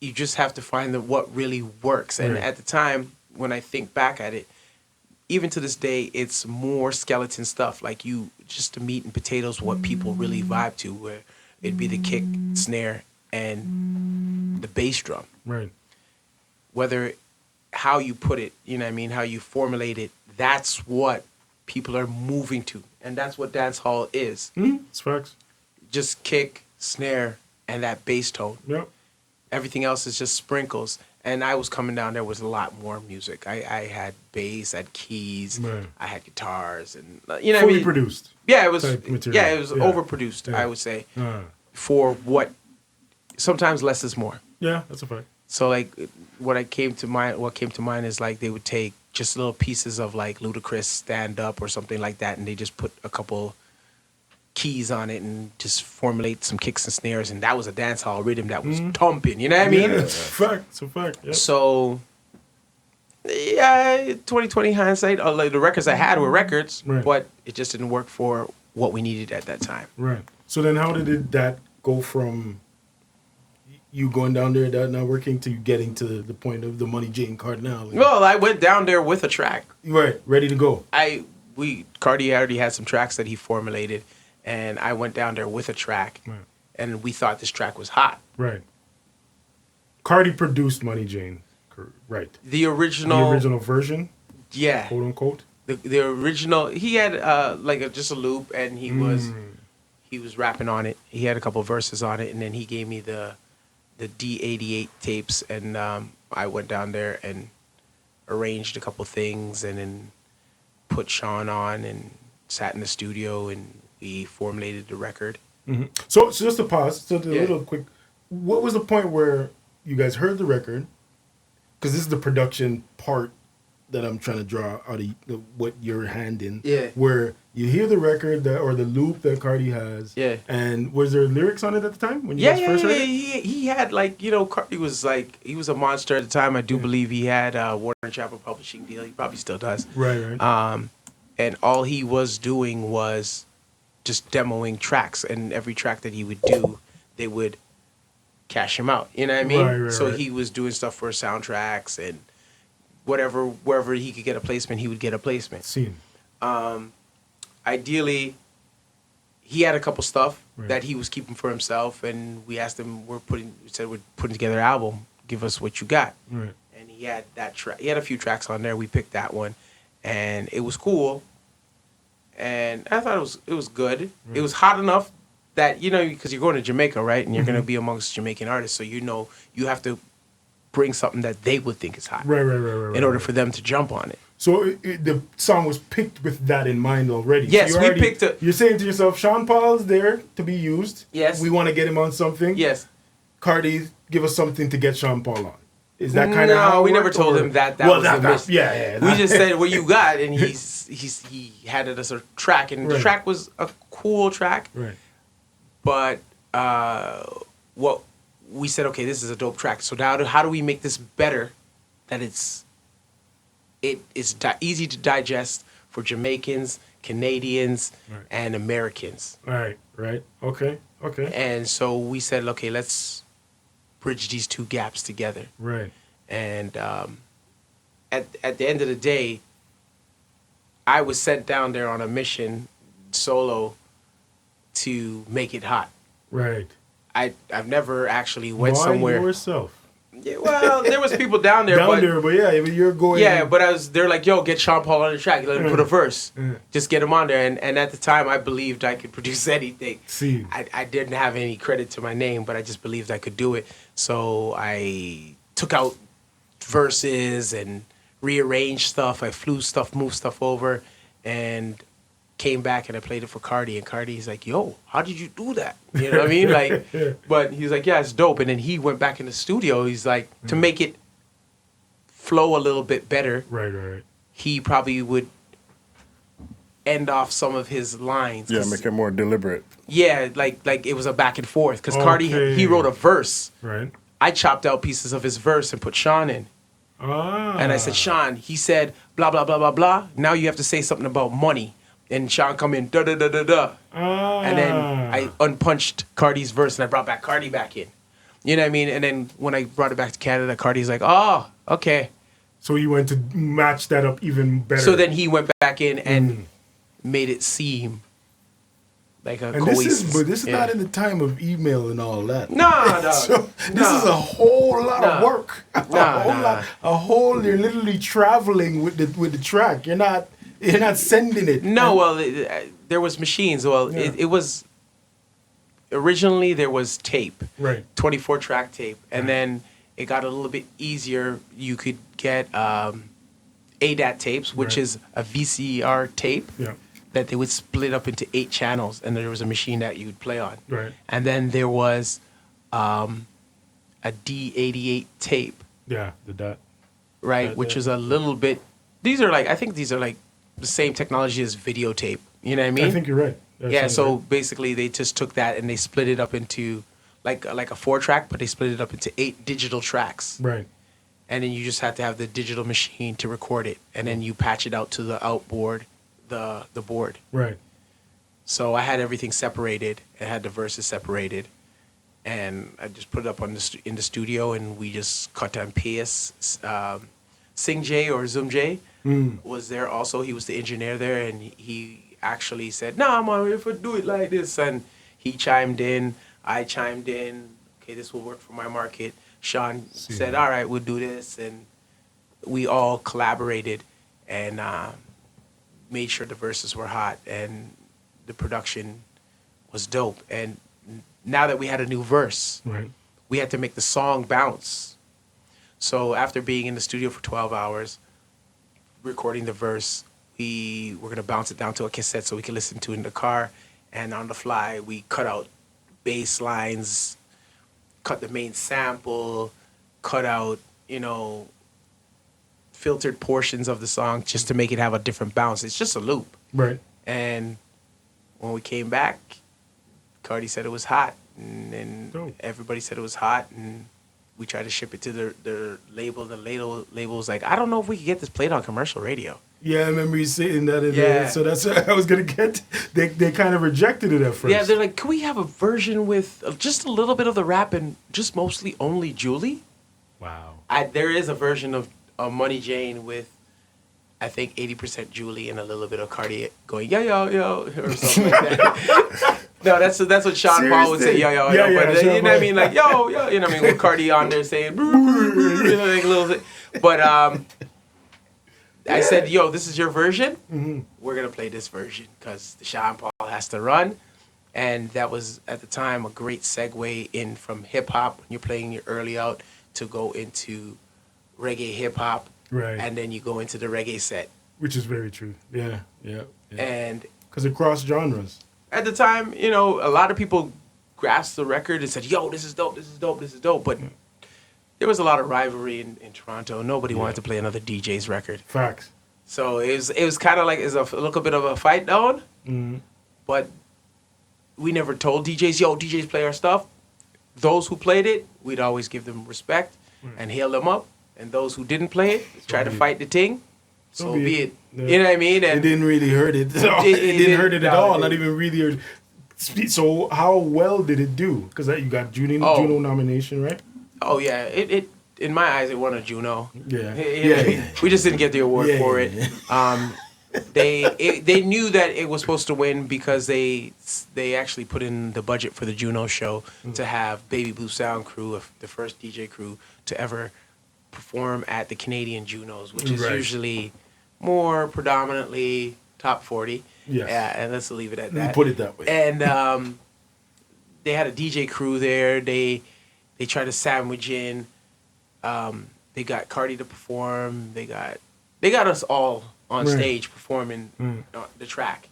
you just have to find what really works. And at the time, when I think back at it, even to this day, it's more skeleton stuff. Like just the meat and potatoes, what people really vibe to, where it'd be the kick, snare, and the bass drum. Right. Whether how you put it, you know what I mean, how you formulate it, that's what people are moving to. And that's what dance hall is. It's facts. Just kick, snare, and that bass tone. Yep. Everything else is just sprinkles. And I was coming down there with a lot more music. I had bass, I had keys, I had guitars, and fully produced. Yeah, it was. Yeah, it was overproduced. I would say for what sometimes less is more. Yeah, that's a fact. So like, what came to mind is like they would take just little pieces of like Ludacris Stand Up or something like that, and they just put a couple keys on it and just formulate some kicks and snares, and that was a dance hall rhythm that was thumping, you know what I mean? Yeah, it's a fact. Yep. So, 2020 hindsight, like the records I had were records, but it just didn't work for what we needed at that time. Right. So then how did that go from you going down there, that not working, to getting to the point of the Money Jane Kardinal? Well, I went down there with a track. Right, ready to go. Cardi already had some tracks that he formulated, and I went down there with a track, and we thought this track was hot. Right. Cardi produced Money Jane, right? The original version. Yeah. Quote unquote. The original. He had just a loop, and he was rapping on it. He had a couple verses on it, and then he gave me the D88 tapes, and I went down there and arranged a couple things, and then put Sean on and sat in the studio and we formulated the record. Mm-hmm. So just to pause, a little quick. What was the point where you guys heard the record? Because this is the production part that I'm trying to draw out of what you're handing. Yeah. Where you hear the record or the loop that Cardi has. Yeah. And was there lyrics on it at the time when you guys first heard it? Yeah. He had Cardi was he was a monster at the time. I do believe he had a Warner Chappell publishing deal. He probably still does. Right. And all he was doing was just demoing tracks, and every track that he would do, they would cash him out. You know what I mean? Right, so right. he was doing stuff for soundtracks and whatever, wherever he could get a placement, he would get a placement. Seen. Ideally, he had a couple stuff Right. that he was keeping for himself, and we asked him, we're putting together an album. Give us what you got. Right. And he had that track. He had a few tracks on there. We picked that one, and it was cool. And I thought it was good. Right. It was hot enough that, you know, because you're going to Jamaica, right? And you're Mm-hmm. going to be amongst Jamaican artists, so you know you have to bring something that they would think is hot Right. in order for them to jump on it. So the song was picked with that in mind already. Yes, so we picked it. You're saying to yourself, Sean Paul's there to be used. Yes. We want to get him on something. Yes. Cardi, give us something to get Sean Paul on. Is that kind of No, how it we never worked, told or- him that well, was the mission. yeah. We just said what you got, and he had it as a track, and the Right. track was a cool track. Right. But what we said, okay, this is a dope track. So now, how do we make this better? That it's easy to digest for Jamaicans, Canadians, Right. and Americans. Right. Okay. And so we said, okay, let's bridge these two gaps together. Right. And at the end of the day, I was sent down there on a mission solo to make it hot. Right. I've never actually went Why somewhere. yourself? Yeah, well, there was people down there, But yeah, you're going. yeah, but they're like, yo, get Sean Paul on the track. Let him put a verse. Yeah. Just get him on there. And at the time, I believed I could produce anything. See. I didn't have any credit to my name, but I just believed I could do it. So I took out verses and rearranged stuff. I flew stuff, moved stuff over, and came back and I played it for Cardi. And Cardi's like, yo, how did you do that? You know what I mean? Like, but he's like, yeah, it's dope. And then he went back in the studio. He's like, to make it flow a little bit better, Right. he probably would end off some of his lines. Yeah, make it more deliberate. Yeah, like it was a back and forth. Because Cardi, Okay. he wrote a verse. Right. I chopped out pieces of his verse and put Sean in. Ah. And I said, Sean, he said, blah, blah, blah, blah, blah. Now you have to say something about money. And Sean come in, da, da, da, da, da. Ah. And then I unpunched Cardi's verse and I brought back Cardi back in. You know what I mean? And then when I brought it back to Canada, Cardi's like, oh, okay. So you went to match that up even better. So then he went back in and made it seem like a and cohesive. this is not in the time of email and all that. No. So this is a whole lot of Nah. work. You're literally traveling with the track. You're not sending it. No, well, there was machines. Well, Yeah. it was originally there was tape, Right. 24 track tape, and then it got a little bit easier. You could get ADAT tapes, which Right. is a VCR tape Yeah. that they would split up into 8 channels, and there was a machine that you would play on. Right. And then there was a D88 tape, Yeah. That. right, which is a little bit. I think these are like the same technology as videotape. You know what I mean? I think you're right. That Yeah, sounds so right. basically they just took that and they split it up into like a 4-track, but they split it up into 8 digital tracks. Right. And then you just have to have the digital machine to record it, and then you patch it out to the outboard, the board. Right. So I had everything separated. I had the verses separated, and I just put it up in the studio, and we just cut and paste. Sing J or Zoom J was there also. He was the engineer there, and he actually said, "No, man, if we do it like this," and he chimed in. I chimed in. Okay, this will work for my market. Sean said, "All right, we'll do this," and we all collaborated and made sure the verses were hot and the production was dope. And now that we had a new verse, Right. we had to make the song bounce. So after being in the studio for 12 hours, recording the verse, we were gonna bounce it down to a cassette so we could listen to it in the car. And on the fly, we cut out bass lines, cut the main sample, cut out, filtered portions of the song just to make it have a different bounce. It's just a loop. Right. And when we came back, Cardi said it was hot, and Dope. everybody said it was hot, and we tried to ship it to their label. The label was like, I don't know if we could get this played on commercial radio. Yeah, I remember you saying that. Yeah. So that's what I was gonna get. They kind of rejected it at first. Yeah, they're like, can we have a version with just a little bit of the rap and just mostly only Jully? Wow. There is a version of Money Jane with, I think, 80% Jully and a little bit of Cardi going, yo, or something like that. No, that's what Sean Paul would say, yo. But you know what I mean? Like, yo, you know what I mean? With Cardi on there saying, you know, like a little bit. But I said, yo, this is your version. Mm-hmm. We're going to play this version because Sean Paul has to run. And that was, at the time, a great segue in from hip-hop, when you're playing your early out, to go into reggae hip-hop. Right. And then you go into the reggae set. Which is very true. Yeah. And because it crossed genres. At the time, you know, a lot of people grasped the record and said, yo, this is dope. But there was a lot of rivalry in Toronto. Nobody wanted to play another DJ's record. Facts. So it was kind of like a little bit of a fight down. Mm-hmm. But we never told DJs, yo, DJs play our stuff. Those who played it, we'd always give them respect and hail them up. And those who didn't play it, try to fight the ting. So be it. Yeah. You know what I mean? And it didn't really hurt it. It didn't hurt it at all. Not even really. So how well did it do? Because you got Juno nomination, right? Oh yeah, it in my eyes it won a Juno. Yeah. We just didn't get the award for it. They knew that it was supposed to win because they actually put in the budget for the Juno show to have Baby Blue Soundcrew, the first DJ crew to ever perform at the Canadian Junos, which is usually more predominantly top 40. Yes. Yeah, and let's leave it at that. Put it that way. And they had a DJ crew there. They tried to sandwich in. They got Cardi to perform. They got us all on stage performing the track,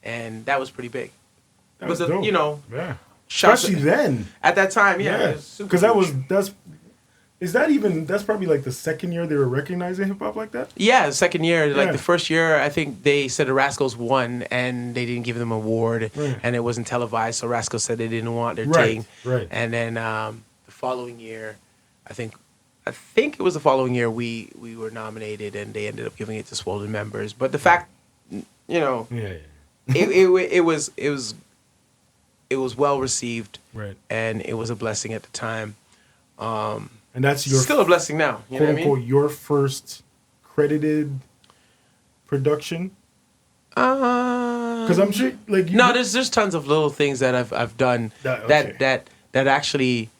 and that was pretty big. That was dope. You know, especially then at that time, because that's probably like the second year they were recognizing hip hop like that. Yeah, the second year. Like the first year, I think they said the Rascals won, and they didn't give them an award, and it wasn't televised. So Rascals said they didn't want their thing. Right. And then the following year, I think it was the following year we were nominated, and they ended up giving it to Swollen Members. But the fact, you know, it was well received, right? And it was a blessing at the time. And that's still a blessing now. You know what I mean? Your first credited production. Because I'm sure, like there's tons of little things that I've done that actually.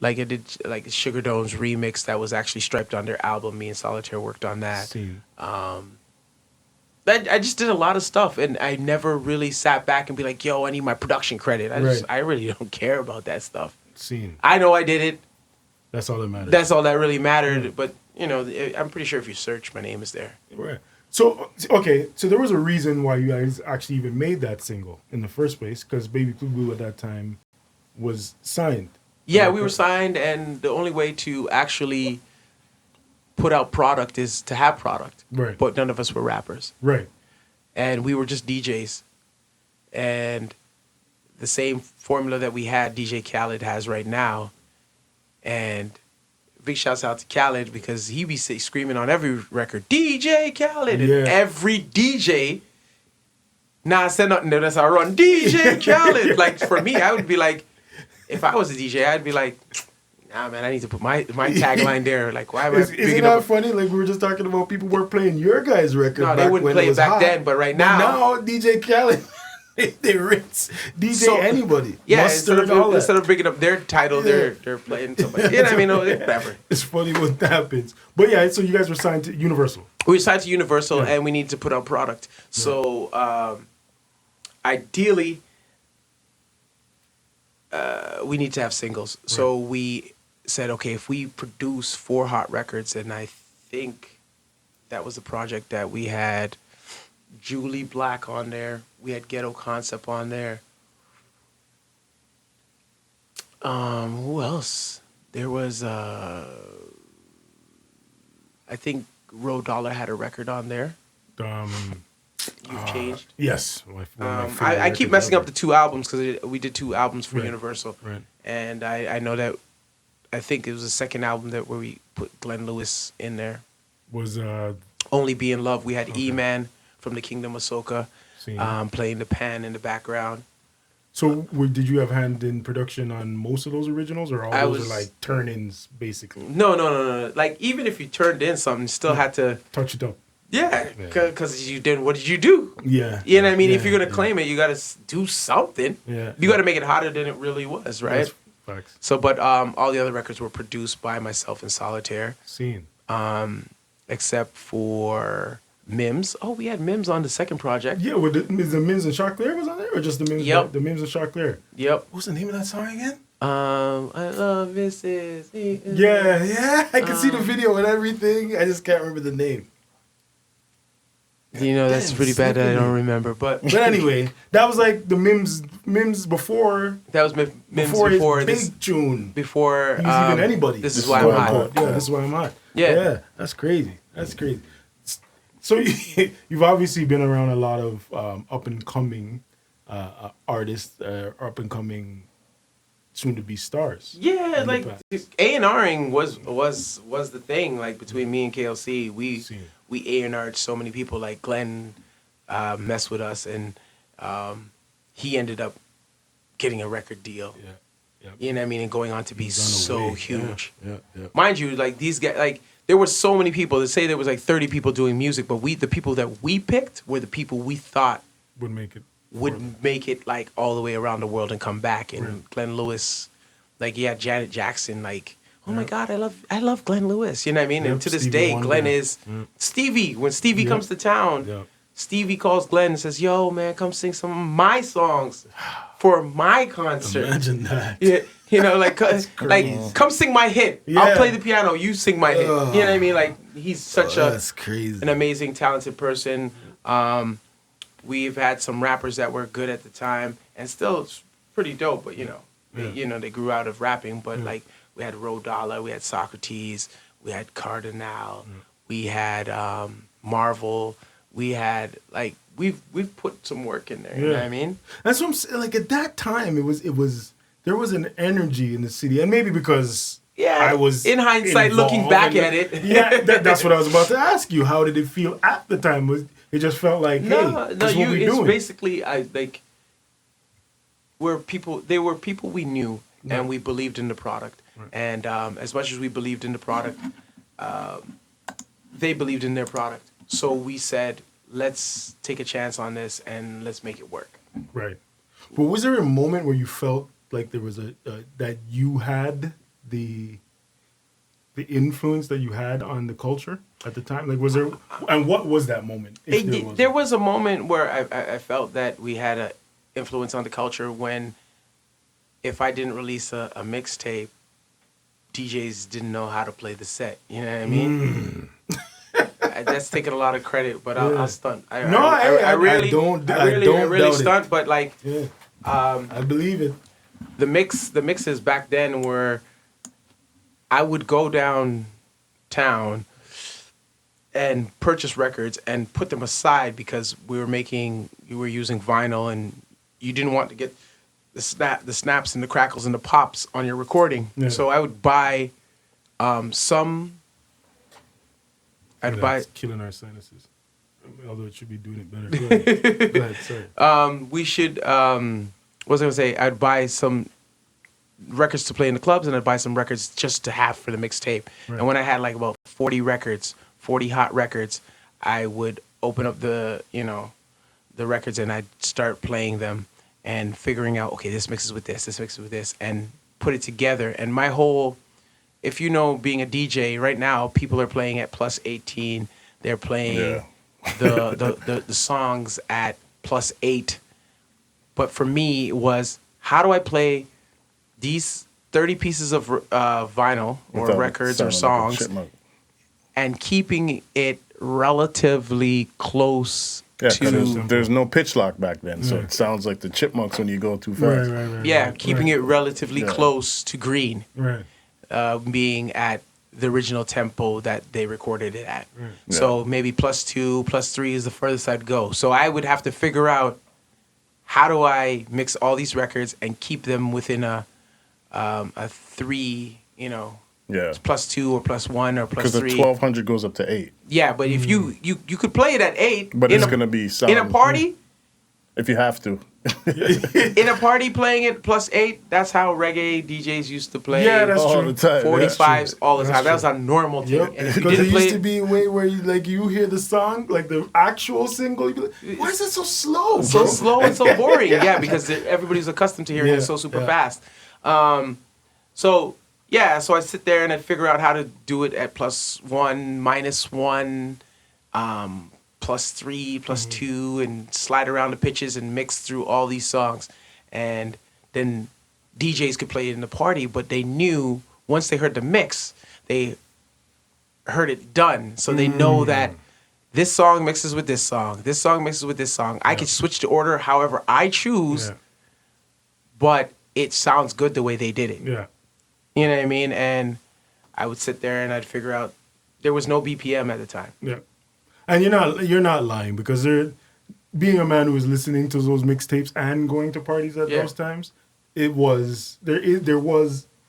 Like it did, like Sugar Dome's remix that was actually striped on their album. Me and Solitaire worked on that. I just did a lot of stuff, and I never really sat back and be like, "Yo, I need my production credit." I really don't care about that stuff. I know I did it. That's all that matters. That's all that really mattered. Yeah. But you know, I'm pretty sure if you search, my name is there. Right. So so there was a reason why you guys actually even made that single in the first place, because Baby Blue at that time was signed. Yeah, we were signed, and the only way to actually put out product is to have product. Right. But none of us were rappers. Right. And we were just DJs. And the same formula that we had, DJ Khaled has right now. And big shouts out to Khaled, because he be screaming on every record, DJ Khaled. And every DJ, I said nothing, that's how I run, DJ Khaled. Like, for me, I would be like, if I was a DJ, I'd be like, nah, man, I need to put my tagline there. Like, why am I picking up? Isn't that funny? Like, we were just talking about people weren't playing your guys' record. No, they wouldn't play it back then, but right now. Now, DJ Khaled, they rinse DJ anybody. Yeah, instead of bringing up their title, they're playing somebody. You know what I mean? Whatever. It's funny what happens. But yeah, so you guys were signed to Universal. We were signed to Universal, and we needed to put out product. So, ideally, we need to have singles. Right. So we said, okay, if we produce 4 hot records, and I think that was the project that we had Jully Black on there. We had Ghetto Concept on there. Who else? There was, I think Road Dollar had a record on there. You've Changed. Yes. I keep messing up the 2 albums because we did 2 albums for Universal. Right. And I know that, I think it was the second album where we put Glenn Lewis in there. Was Only Be in Love. We had E-Man from the Kingdom of Soca playing the pan in the background. So, did you have hand in production on most of those originals, or all those are like turn-ins, basically? No. Like, even if you turned in something, you still had to touch it up. Yeah, because you did. What did you do? Yeah, you know what I mean. If you're gonna claim it, you got to do something. Yeah, you got to make it hotter than it really was, right? That's facts. So, but all the other records were produced by myself in Solitaire. Except for Mims. Oh, we had Mims on the second project. Yeah, is the Mims and Choclair was on there, or just the Mims? Yep. The Mims and Choclair. Yep. What's the name of that song again? I love Mrs. Yeah. I can see the video and everything. I just can't remember the name. You know, that's pretty bad that I don't remember. But anyway, that was like the Mims before. That was Mims before his big tune. Before he was even anybody. This is why I'm hot. Yeah, this is why I'm hot. Yeah, that's crazy. So you've obviously been around a lot of up and coming artists, up and coming soon to be stars. Yeah, like A&Ring was the thing. Like between me and KLC, we A&R'd so many people. Like Glenn messed with us, and he ended up getting a record deal. Yeah. You know what I mean? And going on to be so huge. Yeah. Mind you, like these guys, like there were so many people. To say there was like 30 people doing music, but the people that we picked were the people we thought would make it like all the way around the world and come back. And Glenn Lewis, like Janet Jackson, like oh my God, I love Glenn Lewis. You know what I mean? And to this day, Glenn is Stevie. When Stevie comes to town, Stevie calls Glenn and says, "Yo, man, come sing some of my songs for my concert." Imagine that. Yeah, you know, like come sing my hit. Yeah. I'll play the piano. You sing my hit. You know what I mean? Like he's such that's crazy. An amazing, talented person. We've had some rappers that were good at the time and still it's pretty dope. But they grew out of rapping. But like we had Rodala, we had Socrates, we had Kardinal, we had Marvel. We had like we've put some work in there. You know what I mean? That's what I'm saying. Like at that time, it was there was an energy in the city, and maybe because I was in hindsight looking back at it. Yeah, that's what I was about to ask you. How did it feel at the time? It just felt like that's what we're doing. Basically they were people we knew and we believed in the product, and as much as we believed in the product, they believed in their product. So we said, let's take a chance on this and let's make it work. Right. But was there a moment where you felt like there was that you had the influence that you had on the culture at the time? Like, was there, and what was that moment? There was a moment where I felt that we had an influence on the culture when if I didn't release a mixtape, DJs didn't know how to play the set. You know what I mean? That's taking a lot of credit, but I'll stunt. I really stunt, but like, I believe it. The mixes back then were, I would go downtown and purchase records and put them aside because you were using vinyl and you didn't want to get the snaps and the crackles and the pops on your recording. Yeah. So I would buy some. It's killing our sinuses. Although it should be doing it better. Go ahead, sorry. We should. What was I gonna say? I'd buy some records to play in the clubs, and I'd buy some records just to have for the mixtape. Right. And when I had like about 40 hot records, I would open up the records, and I'd start playing them and figuring out, okay, this mixes with this, and put it together. And my whole, if you know, being a DJ right now, people are playing at plus 18. They're playing the songs at plus 8. But for me, it was, how do I play these 30 pieces of vinyl or records or songs and keeping it relatively close to... There's no pitch lock back then, so it sounds like the Chipmunks when you go too fast. Right, keeping it relatively close to green. Right. Being at the original tempo that they recorded it at. Right. So maybe plus 2, plus 3 is the furthest I'd go. So I would have to figure out, how do I mix all these records and keep them within a 3, Yeah. It's +2 or +1 or Because the +3. 1200 goes up to 8. Yeah, but if you could play it at 8, But it's going to be sound. in a party. If you have to. In a party playing it +8, that's how reggae DJs used to play. Yeah, that's all true. the time. 45s all the That's time. That was true. a normal thing. Yep. And if you Because it didn't play used to be a way where you hear the song, like the actual single, you'd be like, why is it so slow? so bro?" slow and so boring. Yeah, because everybody's accustomed to hearing it so super fast. So I sit there and I figure out how to do it at +1, -1, +3, +2, and slide around the pitches and mix through all these songs. And then DJs could play it in the party, but they knew once they heard the mix, they heard it done. So they know that this song mixes with this song. This song mixes with this song. I can switch the order however I choose, but it sounds good the way they did it. Yeah. You know what I mean? And I would sit there and I'd figure out there was no BPM at the time. Yeah. And you're not lying, because being a man who was listening to those mixtapes and going to parties at those times, there was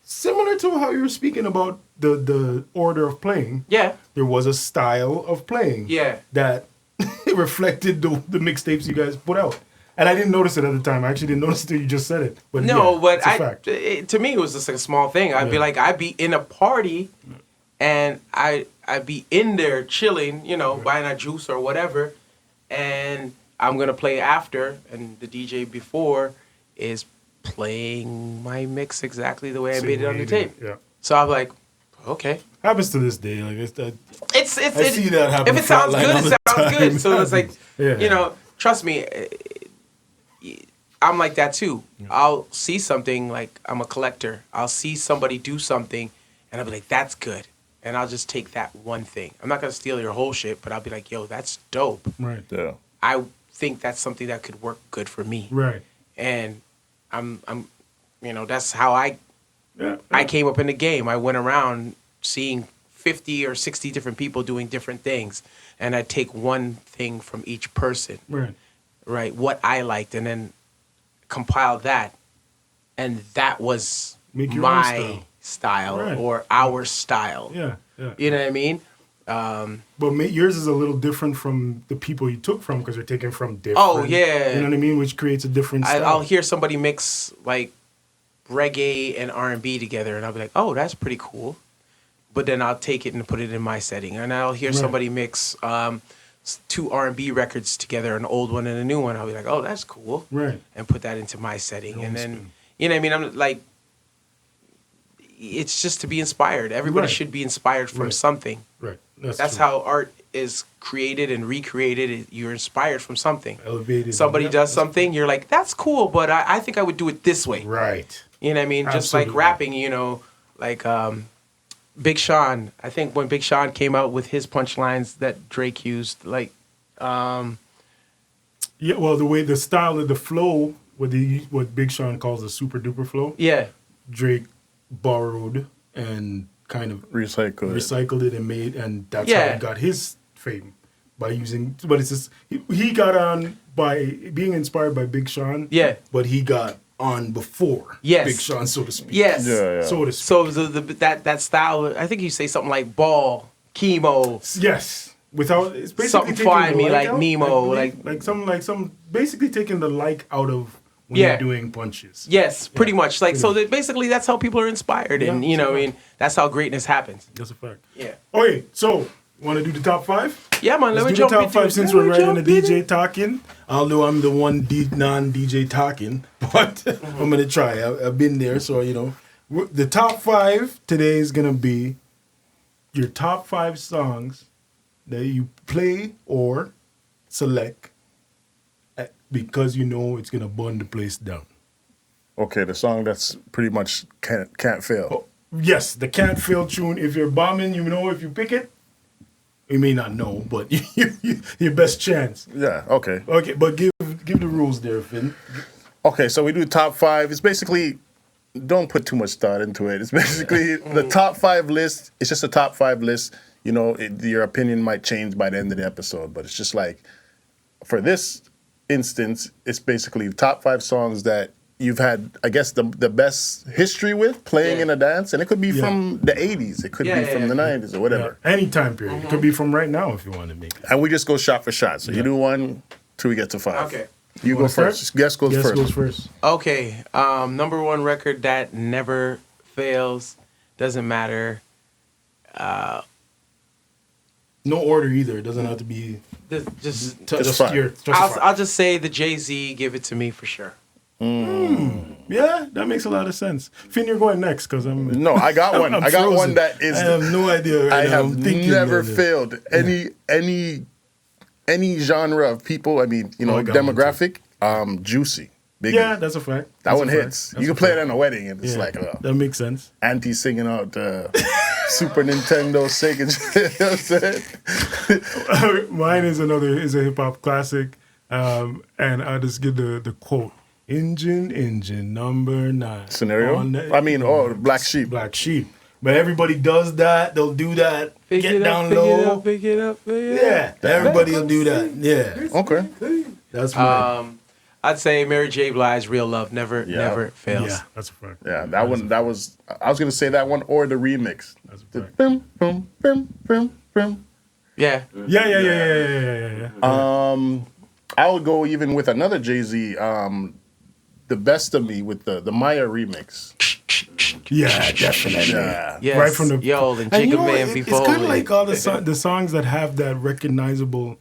similar to how you were speaking about the order of playing. Yeah. There was a style of playing. Yeah. That reflected the mixtapes you guys put out. And I didn't notice it at the time. I actually didn't notice it until you just said it. But No, yeah, but it's a fact. to me it was just like a small thing. I'd be like, I'd be in a party and I'd be in there chilling, buying a juice or whatever, and I'm gonna play after, and the DJ before is playing my mix exactly the way I made it on the tape. Yeah. So I'm like, okay. Happens to this day. Like I see that happen. If it sounds good, it sounds good. So it's like, trust me, I'm like that too. Yeah. I'll see something, like I'm a collector. I'll see somebody do something, and I'll be like, that's good. And I'll just take that one thing. I'm not going to steal your whole shit, but I'll be like, yo, that's dope. Right. Yeah. I think that's something that could work good for me. Right. And I'm that's how I came up in the game. I went around seeing 50 or 60 different people doing different things, and I take one thing from each person. Right, what I liked, and then compile that, and that was my style or our style. Yeah. You know what I mean? But yours is a little different from the people you took from, because you're taking from different. Oh yeah. You know what I mean? Which creates a different style. I'll hear somebody mix like reggae and R&B together, and I'll be like, oh, that's pretty cool. But then I'll take it and put it in my setting, and I'll hear somebody mix 2 R&B records together, an old one and a new one. I'll be like, oh, that's cool. Right. And put that into my setting. And then, you know what I mean? I'm like, it's just to be inspired. Everybody should be inspired from something. Right. That's how art is created and recreated. You're inspired from something. Elevated. Somebody does something, you're like, that's cool, but I think I would do it this way. Right. You know what I mean? Absolutely. Just like rapping, like Big Sean. I think when Big Sean came out with his punchlines that Drake used, like... well, the style of the flow, what Big Sean calls the super duper flow. Yeah. Drake borrowed and kind of recycled it and made, and that's how he got his fame, by using. But it's just he got on by being inspired by Big Sean. Yeah. But he got on before Big Sean, so to speak. Yes. Yeah. So to speak. So that style, I think you say something like ball, chemo. Yes. Without it's basically something find me like Nemo, like some basically taking the out of when you're doing punches. Yes, pretty much. Like so basically that's how people are inspired, and I mean that's how greatness happens. That's a fact. Yeah. Okay, so want to do the top 5? Yeah, man. Let's do the top 5 since we're right on the DJ talking. Although I'm the one non-DJ talking, but I'm gonna try. I've been there, so the top 5 today is gonna be your top 5 songs that you play or select because it's gonna burn the place down. Okay, the song that's pretty much can't fail. Oh, yes, the can't fail tune. If you're bombing, if you pick it. You may not know, but your best chance. Yeah. Okay. Okay, but give the rules there, Finn. Okay, so we do top 5. It's basically, don't put too much thought into it. It's basically the top 5 list. It's just a top 5 list. Your opinion might change by the end of the episode, but it's just like, for this instance, it's basically top 5 songs that you've had, I guess, the best history with playing in a dance, and it could be Yeah. from the 80s, it could be from the 90s or whatever. Yeah, any time period. It could be from right now if you want to make it. And we just go shot for shot. So you do 1 till we get to 5. Okay. You go Wanna start? first. Guess goes Guess first. goes first. Okay. Number 1 record that never fails. Doesn't matter. No order either. It doesn't have to be Just just fine. your. I'll just say the Jay-Z Give It To Me for sure. Yeah, that makes a lot of sense. Finn, you're going next because I'm. No, I got one. I'm I got frozen. one that is. I have no idea. Right I now. have I'm thinking never about it. failed any genre of people. I mean, you know, I got one demographic. Juicy. Biggie. Yeah, that's a fact. That That's one a fact. hits. That's You a can play it fact. in a wedding, and it's Yeah, like that makes sense. auntie singing out Super Nintendo, Sega. You know what I'm saying? Mine is a hip hop classic, and I'll just give the quote: "Engine number 9." Scenario? On the- I mean, Black Sheep. Black Sheep. But everybody does that. They'll do that. Get down low. Pick it up. Yeah, everybody will do that. Yeah, Okay. that's mine. I'd say Mary J. Blige, Real Love, never fails. Yeah, that's a fact. Yeah, that one. That was. I was gonna say that one or the remix. That's a The fact. bim, bim, bim, bim, bim. Yeah. Yeah. I would go even with another Jay-Z. The Best of Me with the Maya remix. Yeah, definitely. Yeah. Yes. Right from the Yo, the and Jigga you know, Man it's before. kind of like all the songs that have that recognizable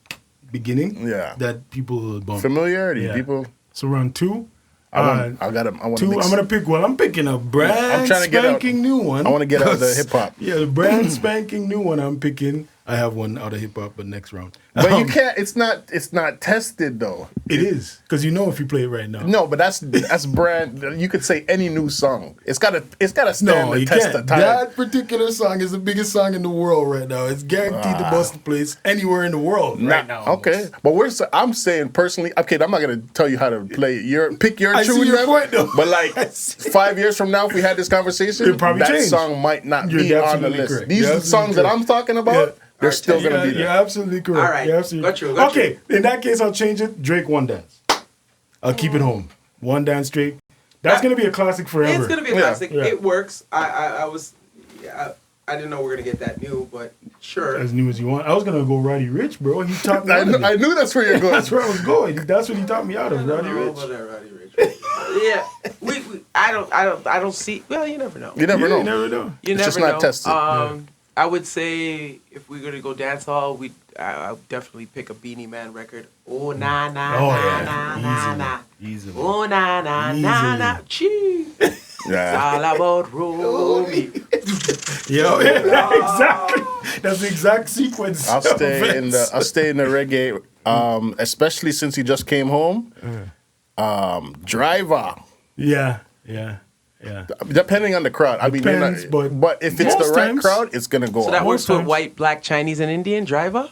beginning. Yeah. That people will bump. Familiarity. Yeah. People. So round 2. I want to Two. mix. I'm gonna pick one. I'm picking a brand I'm trying to get out- spanking new one. I want to get out of the hip hop. Yeah, the brand spanking new one. I'm picking. I have one out of hip hop, but next round. But you can't. It's not tested though. It is because you know if you play it right now. No, but that's brand. You could say any new song. It's gotta stand No, the you test can't. of time. That particular song is the biggest song in the world right now. It's guaranteed to bust the place anywhere in the world right now. Okay, but I'm saying personally. Okay, I'm not gonna tell you how to play. Pick your I see tune. your man. point, though. But like I see. 5 years from now, if we had this conversation, It'd probably that change. song might not You're be on the absolutely list. correct. These You're are the songs that absolutely I'm talking about. Yeah. They're still gonna be You're there. absolutely correct. All right. You're absolutely Got you. Okay, in that case, I'll change it. Drake, One Dance. I'll keep it home. One Dance, Drake. That's gonna be a classic forever. It's gonna be a Yeah. classic. Yeah. It works. I didn't know we were gonna get that new, but sure. As new as you want. I was gonna go Roddy Rich, bro. He taught me. I out of knew, it. I knew that's where you're going. That's where I was going. That's what he taught me out of, Roddy No, Rich. about that Roddy Rich. Yeah, I don't see. Well, you never know. You never Yeah, know. you never know. You It's never just not know. tested. I would say if we're gonna go dance hall, I would definitely pick a Beanie Man record. Oh na na Oh, na yeah. na na na. Easily. Oh na na na na. Cheese. It's Yeah. all about Romy. Yeah, exactly. That's the exact sequence. I'll of stay in events. the reggae. Especially since he just came home. Driver. Yeah. Depending on the crowd. I mean, you're Depends, not, but if it's the most right times- crowd, it's gonna go. So that off. works with times. white, black, Chinese, and Indian driver.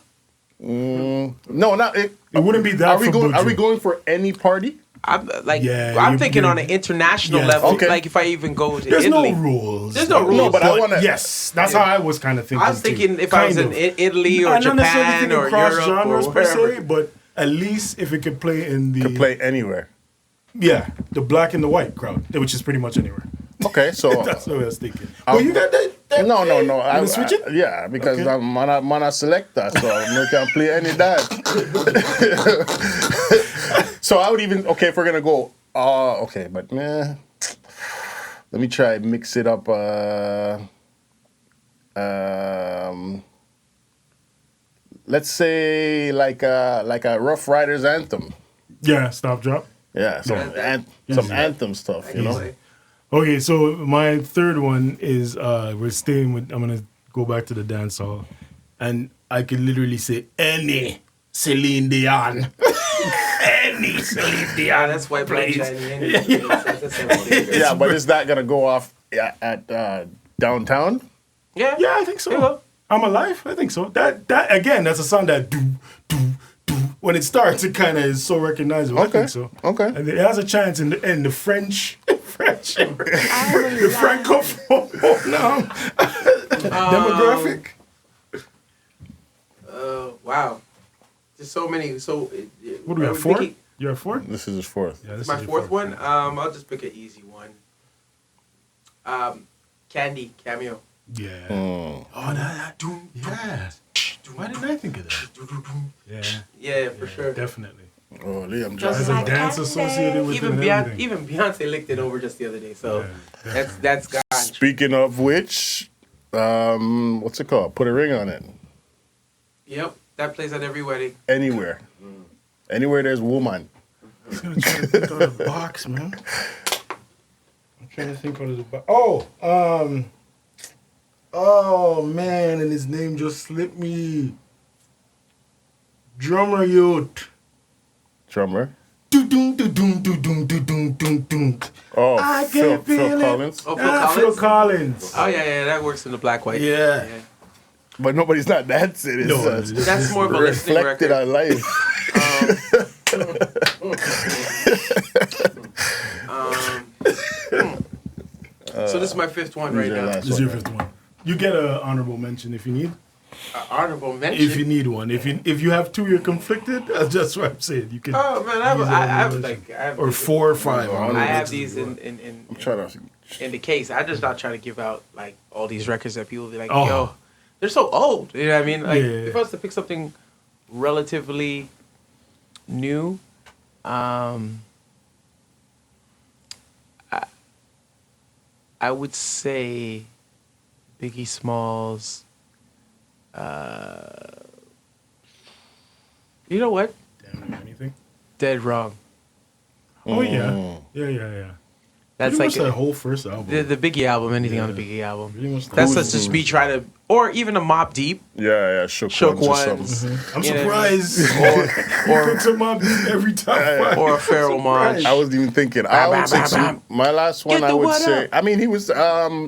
No, not it. It wouldn't be that Are we for going? Are we Buju. going for any party? I'm like, Yeah, I'm thinking on an you're- international yeah. level. Okay. Like if I even go to There's Italy. no rules. There's no rules. No, but I wanna. Yes, that's how I was kind of thinking. I was thinking too. if I was in Kind of. Italy or I'm not necessarily Japan thinking or cross Europe genres or per wherever. se, but at least if it could play in the Play anywhere. yeah, the black and the white crowd, which is pretty much anywhere. Okay, so That's what I was thinking. Well, you got that? no. You wanna switch it? Yeah, because Okay. I'm a selector, so I can play any dance. So I would even if we're gonna go. Okay, but man, let me try mix it up. Let's say like a Rough Riders anthem. Yeah, stop drop. Yeah, some anthem stuff, you know. Okay, so my third one is we're staying with. I'm gonna go back to the dance hall, and I can literally say any Celine Dion, any Celine Dion. Yeah, that's white, black, please. Chinese. Yeah, but is that gonna go off at downtown? Yeah, Yeah, I think so. Yeah. I'm alive. I think so. That again, that's a song that do. When it starts, it kind of is so recognizable. I Okay, think so. okay. And it has a chance in the French, the Francophone demographic. Wow. There's so many. So What do we are have, 4? thinking- You're at 4? This is his fourth. Yeah, this My is your fourth one. I'll just pick an easy one. Candy cameo. Yeah. Mm. Oh, yeah. Why didn't I think of that? Yeah. Yeah, for sure. Definitely. Oh, Liam Just There's Johnson. a dance associated with it and everything. Even Beyonce licked it over just the other day. So Yeah, that's gone. Speaking of which, what's it called? Put a ring on it. Yep, that plays at every wedding. Anywhere. Anywhere there's woman. I'm gonna try to think out of the box, man. I'm trying to think out of the box. Oh, man, and his name just slipped me. Drummer youth. Drummer. Do-doom. Oh, I Phil can feel it. Collins. Oh, Phil Collins. Oh yeah, that works in the black white. Yeah. But nobody's not dancing. It's, No, That's more of a listening reflected record. on life. So this is my fifth one right Who's your now. last This is your fifth one. You get an honorable mention if you need. Honorable mention. If you need one. If you have 2, you're conflicted. That's what I'm saying. You can. Oh man, I have or 4 or 5. I have these in I'm trying to. in the case. I'm just not trying to give out like all these records that people be like, Oh. yo, they're so old. You know what I mean? Like Yeah. if I was to pick something relatively new, I would say Biggie Smalls. You know what? Damn it, anything? Dead Wrong. Oh yeah. Yeah. That's Pretty like much that whole first album. the Biggie album. Anything on the Yeah. Biggie album. Pretty much That's the- just me trying to, or even a Mobb Deep. Yeah, Shook Ones or Ones. something. I'm You know what I mean? surprised. Or Picks him up every time. or a Pharaoh Monch. I wasn't even thinking. I would say my last one. Get I the would what say. up. I mean, he was.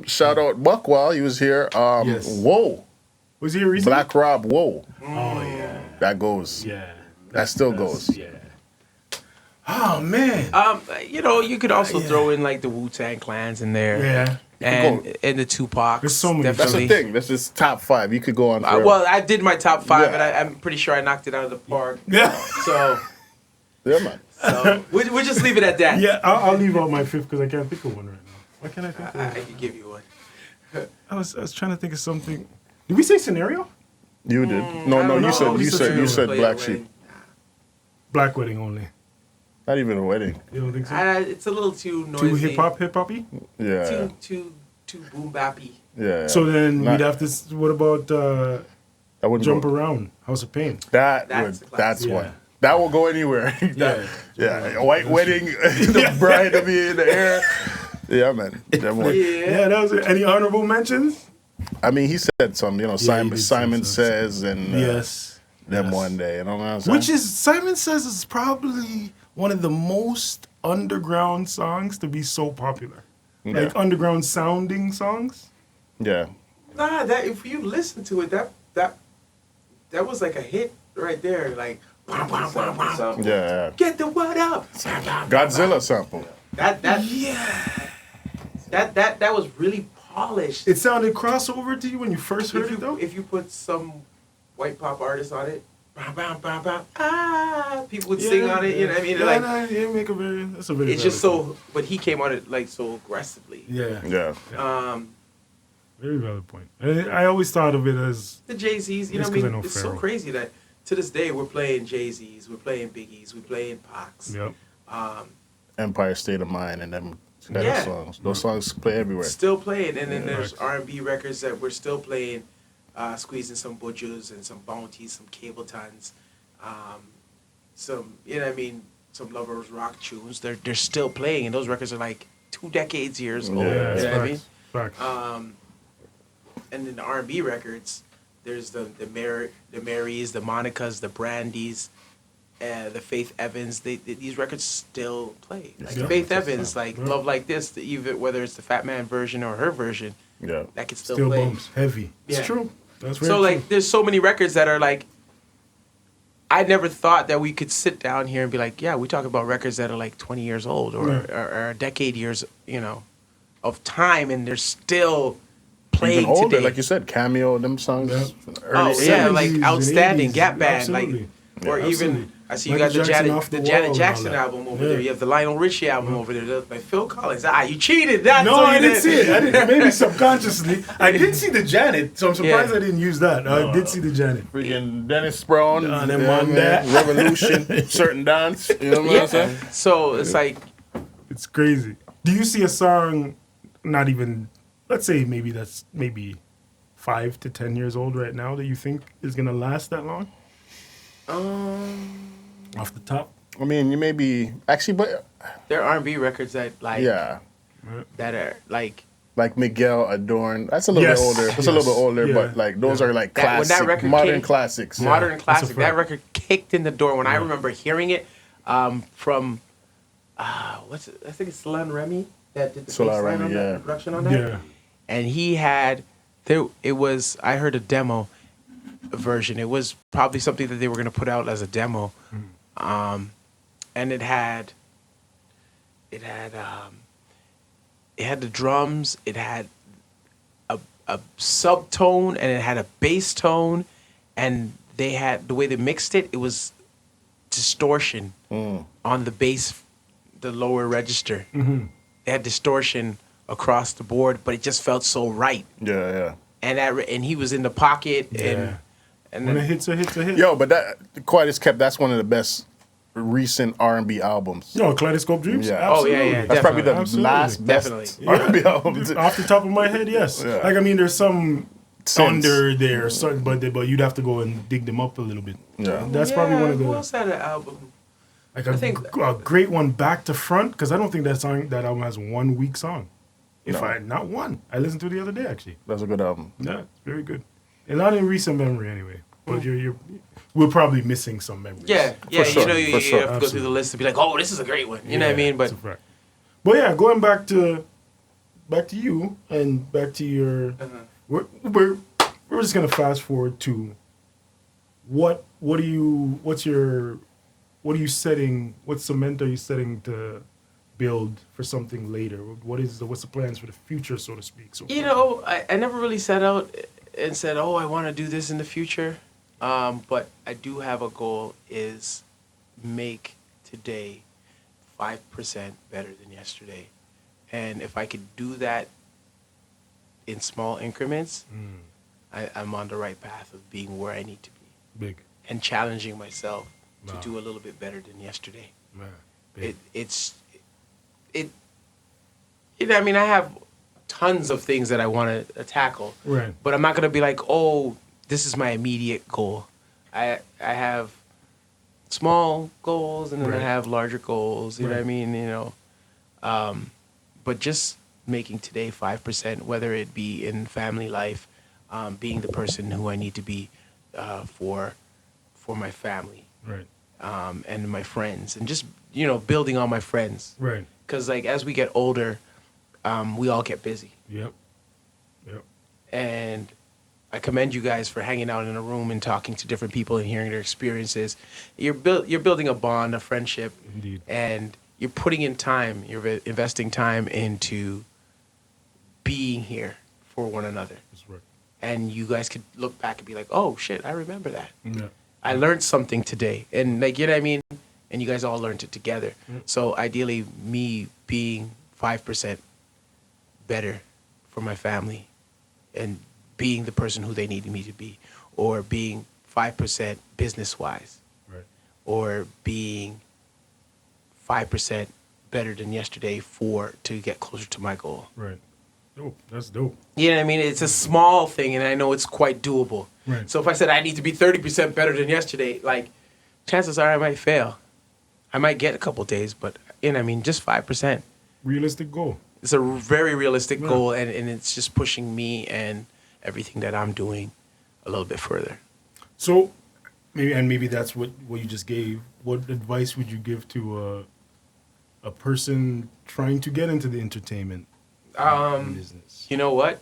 Shout out Buckwell. He was here. Yes. Whoa, Was he a reason? Black Rob. Whoa, Oh yeah. that goes. Yeah. That still goes. Yeah. Oh man. You could also throw in like the Wu-Tang Clans in there. Yeah. And the Tupac. There's so many. That's Definitely. the thing. This is top 5. You could go on. Forever. Well, I did my top 5, Yeah. and I'm pretty sure I knocked it out of the park. Yeah. So, Yeah, man. we'll just leave it at that. Yeah. I'll leave out my 5th because I can't think of one right now. Why can't I think of I one? could give you one. I was trying to think of something. Did we say scenario? You did. I No, don't you know. said. You said Play Black it Sheep. Black wedding only. Not even a wedding. You don't think so? It's a little too noisy. Too hip hoppy. Yeah. Too boom bappy. Yeah. So then Not- we'd have to. What about I wouldn't Jump go. Around? House of Pain. That's a That's classic. one. Yeah. That will go anywhere. Yeah. A white wedding, the bride will be in the air. Yeah, man. That one. Yeah, that was it. Any honorable mentions? I mean, he said some, he Simon did say Simon some. Says and Yes. them Yes. one day. You know what I'm saying? Which is Simon Says is probably one of the most underground songs to be so popular. Yeah. Like underground sounding songs. Yeah. Nah, that if you listen to it, that was like a hit right there. Like, wah, wah, wah, wah. Yeah. Get the what up. Godzilla sample. That was really polished. It sounded crossover to you when you first heard it though? If you put some white pop artist on it, people would sing on it. You know what I mean? That's a very It's just so, but he came on it like so aggressively. Yeah. Yeah. Very valid point. I always thought of it as The Jay-Z's, you know Just what I 'cause I mean? know It's so Pharoah. crazy that to this day we're playing Jay-Z's, we're playing Biggie's, we're playing Pac's. yep. Empire State of Mind and them kind Yeah. of songs. Those songs play everywhere. Still playing, and then there's Right. R&B records that we're still playing, squeezing some Butchers and some Bounties, some Cabletons, some, you know what I mean, some Lovers Rock tunes. They're still playing, and those records are like 2 decades years old. Yeah, you know that's what I mean? Facts. And then the R&B records, there's the Marys, the Monicas, the Brandys, the Faith Evans. These records still play. Like Yeah. Faith Evans, like Love Like This, even whether it's the Fat Man version or her version, Yeah. that can still Still play. bumps. Heavy. Yeah. It's true. That's very So true. like, there's so many records that are like, I never thought that we could sit down here and be like, yeah, we talk about records that are like 20 years old or a decade years, of time, and they're still playing Even older, today. like you said, Cameo, them songs. Yeah. Early Oh yeah, 70s like and outstanding 80s. Gap Band, Absolutely. like, or Yeah, even absolutely. I see you Michael got the Jackson Janet, off the the Janet wall and Jackson all that. album over Yeah. there. You have the Lionel Richie album over there. Like Phil Collins. You cheated. That's No, what I you didn't did. see it. I didn't, maybe subconsciously. I did see the Janet, so I'm surprised Yeah. I didn't use that. I did see the Janet. Freaking Dennis Brown, them yeah, on man, that. Revolution, certain dance. You know what I'm saying? So it's like, It's crazy. Do you see a song, not even, let's say maybe 5 to 10 years old right now, that you think is gonna last that long? Off the top. I mean, you may be actually, but there are R&B records that like yeah, that are like like Miguel Adorn. That's a little Yes, bit older. That's a little bit older, yeah, but like those yeah. are like That- when that classic, record modern came- classics. modern classic. That fact. record kicked in the door when I remember hearing it from what's it? I think it's Solan Remy that did the Solan bass line Remy, on that, yeah. the production on that. Yeah. And he had I heard a demo version. It was probably something that they were going to put out as a demo. And it had the drums, it had a subtone, and it had a bass tone, and they had the way they mixed it, it was distortion on the bass, the lower register. They had distortion across the board, but it just felt so right. Yeah. And he was in the pocket, and When then, a hit's a hit's a hit. Yo, but that Quiet as Kept. That's one of the best recent R&B albums. No, Kaleidoscope Dreams? Yeah. Oh, yeah, Absolutely. yeah. That's probably the Absolutely. last best Definitely. R&B album. Off the top of my head, yes. Yeah. Like, I mean, there's some Sense. under there, certain, but you'd have to go and dig them up a little bit. Yeah. That's probably one of who the else had an album? like I think- a great one back to front, because I don't think that album has one weak song. Not one. I listened to it the other day actually. That's a good album. Yeah, it's very good. And not in recent memory anyway. But we're probably missing some memories. Yeah, sure, you for sure. have to go through the list to be like, oh, this is a great one. You know what I mean? But that's a fact. But yeah, going back to you and back to your, we're just gonna fast forward to what cement are you setting to build for something later? What's the plans for the future, so to speak? So I never really set out and said, oh, I want to do this in the future. But I do have a goal is make today 5% better than yesterday. And if I could do that in small increments, I'm on the right path of being where I need to be. big, And challenging myself Wow. to do a little bit better than yesterday. man. Big. I mean, I have tons of things that I want to tackle. Right. But I'm not going to be like, oh, this is my immediate goal. I have small goals and then I Right. have larger goals. You know what I Right. mean? But just making today 5%, whether it be in family life, being the person who I need to be for my family Right. and my friends, and just building on my friends. Right. Because like as we get older, we all get busy. Yep. And I commend you guys for hanging out in a room and talking to different people and hearing their experiences. You're building a bond, a friendship, Indeed. and you're putting in time. You're investing time into being here for one another. That's right. And you guys could look back and be like, "Oh shit, I remember that. Yeah. I learned something today." And like, you know what I mean? And you guys all learned it together. So ideally, me being 5% better for my family and being the person who they needed me to be, or being 5% business-wise, Right. or being 5% better than yesterday to get closer to my goal. Right. Dope. That's dope. You know what I mean? It's a small thing, and I know it's quite doable. Right. So if I said I need to be 30% better than yesterday, like, chances are I might fail. I might get a couple days, but, you know what I mean, just 5%. Realistic goal. It's a very realistic Yeah. goal, and it's just pushing me and everything that I'm doing a little bit further. So, maybe that's what you just gave. What advice would you give to a person trying to get into the entertainment business? You know what?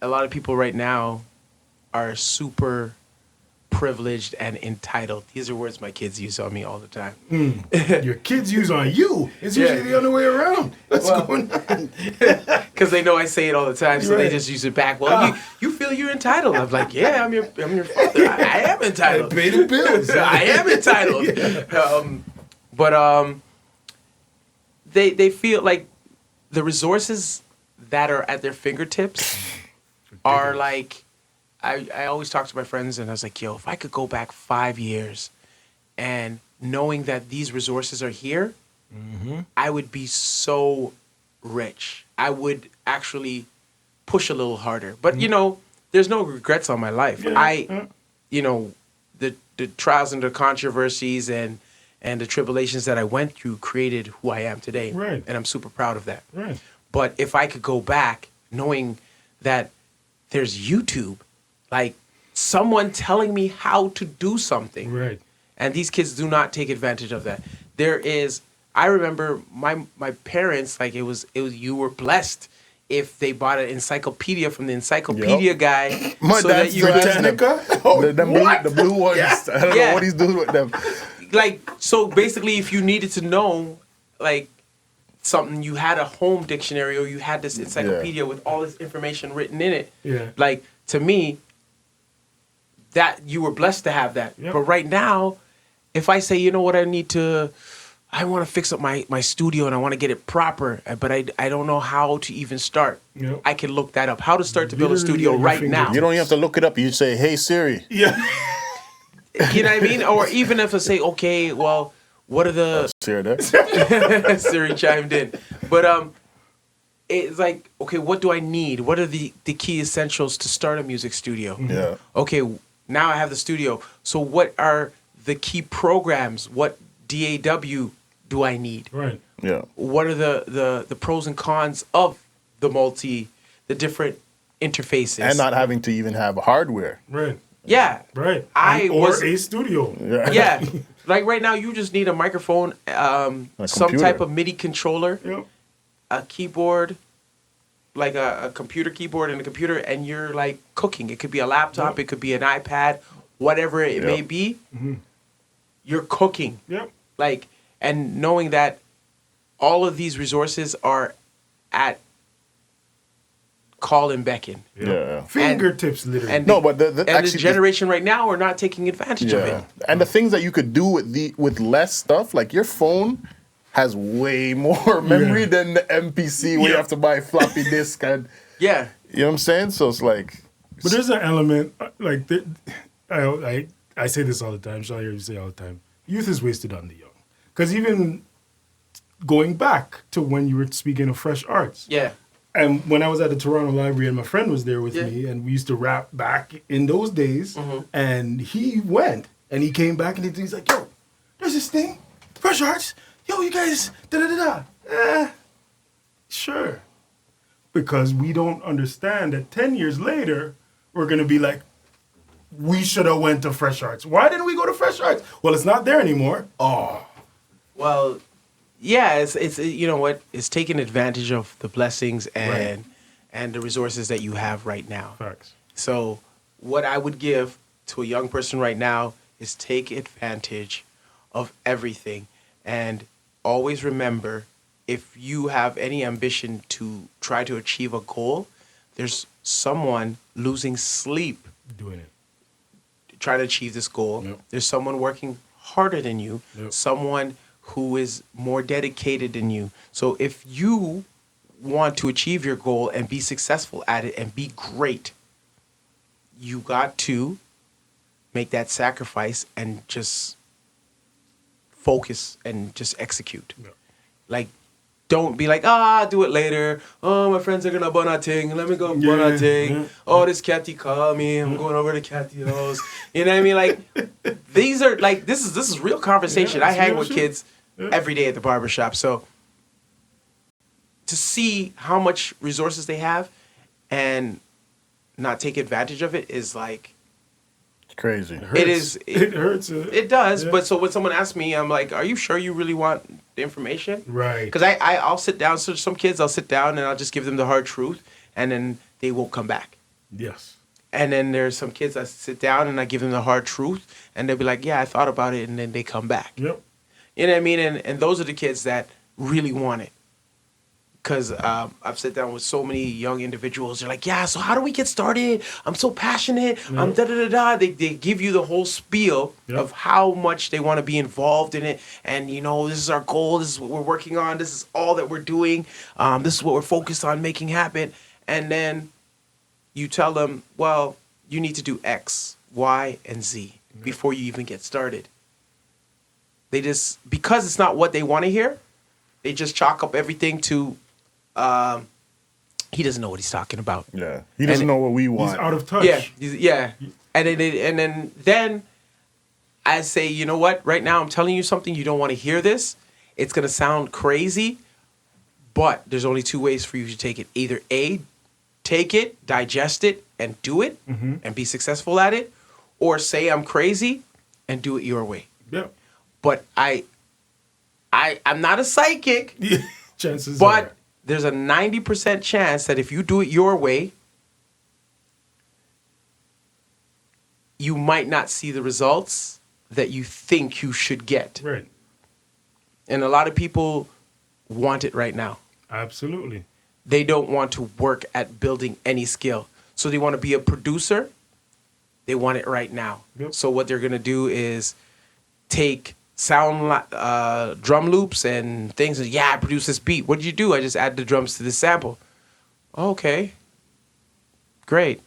A lot of people right now are super privileged and entitled. These are words my kids use on me all the time. Your kids use on you. It's usually the other way around. What's going on? Because they know I say it all the time, so they Right. just use it back. Well, you feel you're entitled. I'm like, yeah, I'm your father. I am entitled. Pay the bills. I am entitled. But they feel like the resources that are at their fingertips are like, I always talk to my friends and I was like, yo, if I could go back 5 years and knowing that these resources are here, I would be so rich. I would actually push a little harder. But, you know, there's no regrets on my life. You know, the trials and the controversies and the tribulations that I went through created who I am today. Right. And I'm super proud of that. Right. But if I could go back knowing that there's YouTube, like someone telling me how to do something. Right. And these kids do not take advantage of that. I remember my parents, like it was you were blessed if they bought an encyclopedia from the encyclopedia guy. My so dad's that you could, Britannica? the blue ones. I don't know what he's doing with them. like, so basically if you needed to know like something, you had a home dictionary or you had this encyclopedia with all this information written in it. Yeah. Like, to me, that you were blessed to have that. Yep. But right now, if I say, you know what, I want to fix up my studio and I want to get it proper, but I don't know how to even start. Yep. I can look that up. How to start to build a Literally studio at your right now. fingertips. You don't even have to look it up. You say, "Hey Siri." Yeah. You know what I mean? Or even if I say, okay, well, what are the Siri there. Siri chimed in. But it's like, okay, what do I need? What are the key essentials to start a music studio? Yeah. Okay, now I have the studio. So what are the key programs? What DAW do I need? Right. Yeah. What are the pros and cons of the different interfaces? And not having to even have hardware. Right. yeah. Right. Or a studio. Yeah. Like right now, you just need a microphone, some computer. type of MIDI controller, Yep. a keyboard, like a computer keyboard and a computer, and you're like cooking. It could be a laptop, it could be an iPad, whatever it may be. You're cooking. Yep. Like, and knowing that all of these resources are at call and beckon. Yeah. Fingertips, literally. And No, but the and actually the generation right now are not taking advantage of it. And the things that you could do with less stuff, like your phone has way more memory than the MPC where you have to buy floppy disk and Yeah. you know what I'm saying? So it's like But there's an element, like, I say this all the time, so I hear you say all the time. Youth is wasted on the young. Because even going back to when you were speaking of fresh arts, Yeah. and when I was at the Toronto Library and my friend was there with Yeah. me, and we used to rap back in those days, Mm-hmm. and he went, and he came back, and he's like, yo, there's this thing, fresh arts, yo, you guys, da-da-da-da. Sure. Because we don't understand that 10 years later, we're going to be like, we should have went to fresh arts. Why didn't we go to fresh arts? Well, it's not there anymore. Oh. Well, yeah, it's you know what? It's taking advantage of the blessings and the resources that you have right now. Facts. So what I would give to a young person right now is take advantage of everything. And always remember, if you have any ambition to try to achieve a goal, there's someone losing sleep Doing it. trying to achieve this goal. Yep. There's someone working harder than you, Yep. someone who is more dedicated than you. So if you want to achieve your goal and be successful at it and be great, you got to make that sacrifice and just focus and just execute. Yep. Like, don't be like, I'll do it later. Oh, my friends are gonna burn a thing. Let me go burn a thing. yeah. Oh, this catty call me. I'm going over to catty house. You know what I mean? Like, these are like this is real conversation. Yeah, I it's hang real with shit. kids every day at the barbershop. So to see how much resources they have and not take advantage of it is like, it's crazy. it is. It hurts. It does, Yeah. but so when someone asks me, I'm like, "Are you sure you really want the information?" Right. Because I'll sit down. So some kids, I'll sit down and I'll just give them the hard truth, and then they won't come back. Yes. And then there's some kids that sit down and I give them the hard truth, and they'll be like, yeah, I thought about it, and then they come back. Yep. You know what I mean? And those are the kids that really want it. Because I've sat down with so many young individuals. They're like, yeah, so how do we get started? I'm so passionate. I'm da-da-da-da. They give you the whole spiel of how much they want to be involved in it. And, you know, this is our goal. This is what we're working on. This is all that we're doing. This is what we're focused on making happen. And then you tell them, well, you need to do X, Y, and Z before you even get started. They just, because it's not what they want to hear, they just chalk up everything to, he doesn't know what he's talking about. Yeah, he doesn't know what we want. He's out of touch. Yeah. And then I say, you know what? Right now, I'm telling you something. You don't want to hear this. It's gonna sound crazy, but there's only two ways for you to take it. Either A, take it, digest it, and do it, and be successful at it, or say I'm crazy and do it your way. Yeah. But I'm not a psychic. Chances but are. There's a 90% chance that if you do it your way, you might not see the results that you think you should get. Right. And a lot of people want it right now. Absolutely. They don't want to work at building any skill. So they want to be a producer. They want it right now. Yep. So what they're going to do is take sound drum loops and things. And, yeah, I produced this beat. What did you do? I just added the drums to this sample. Okay. Great.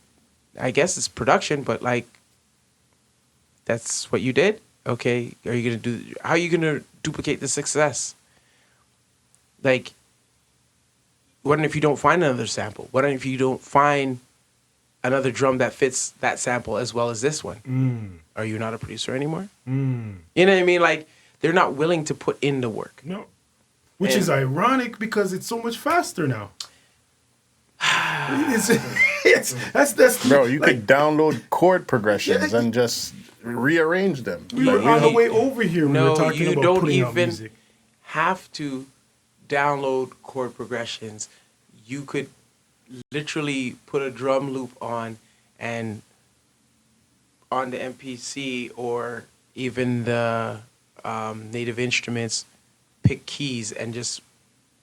I guess it's production, but like, that's what you did? Okay. How are you going to duplicate the success? Like, what if you don't find another sample? What if you don't find another drum that fits that sample as well as this one? Are you not a producer anymore? You know what I mean? Like, they're not willing to put in the work. No. Which is ironic because it's so much faster now. That's Bro, you could download chord progressions and just rearrange them. We were on the way over here. We were talking you about don't putting out even music. have to download chord progressions. You could literally put a drum loop on and on the MPC or even the Native Instruments, pick keys and just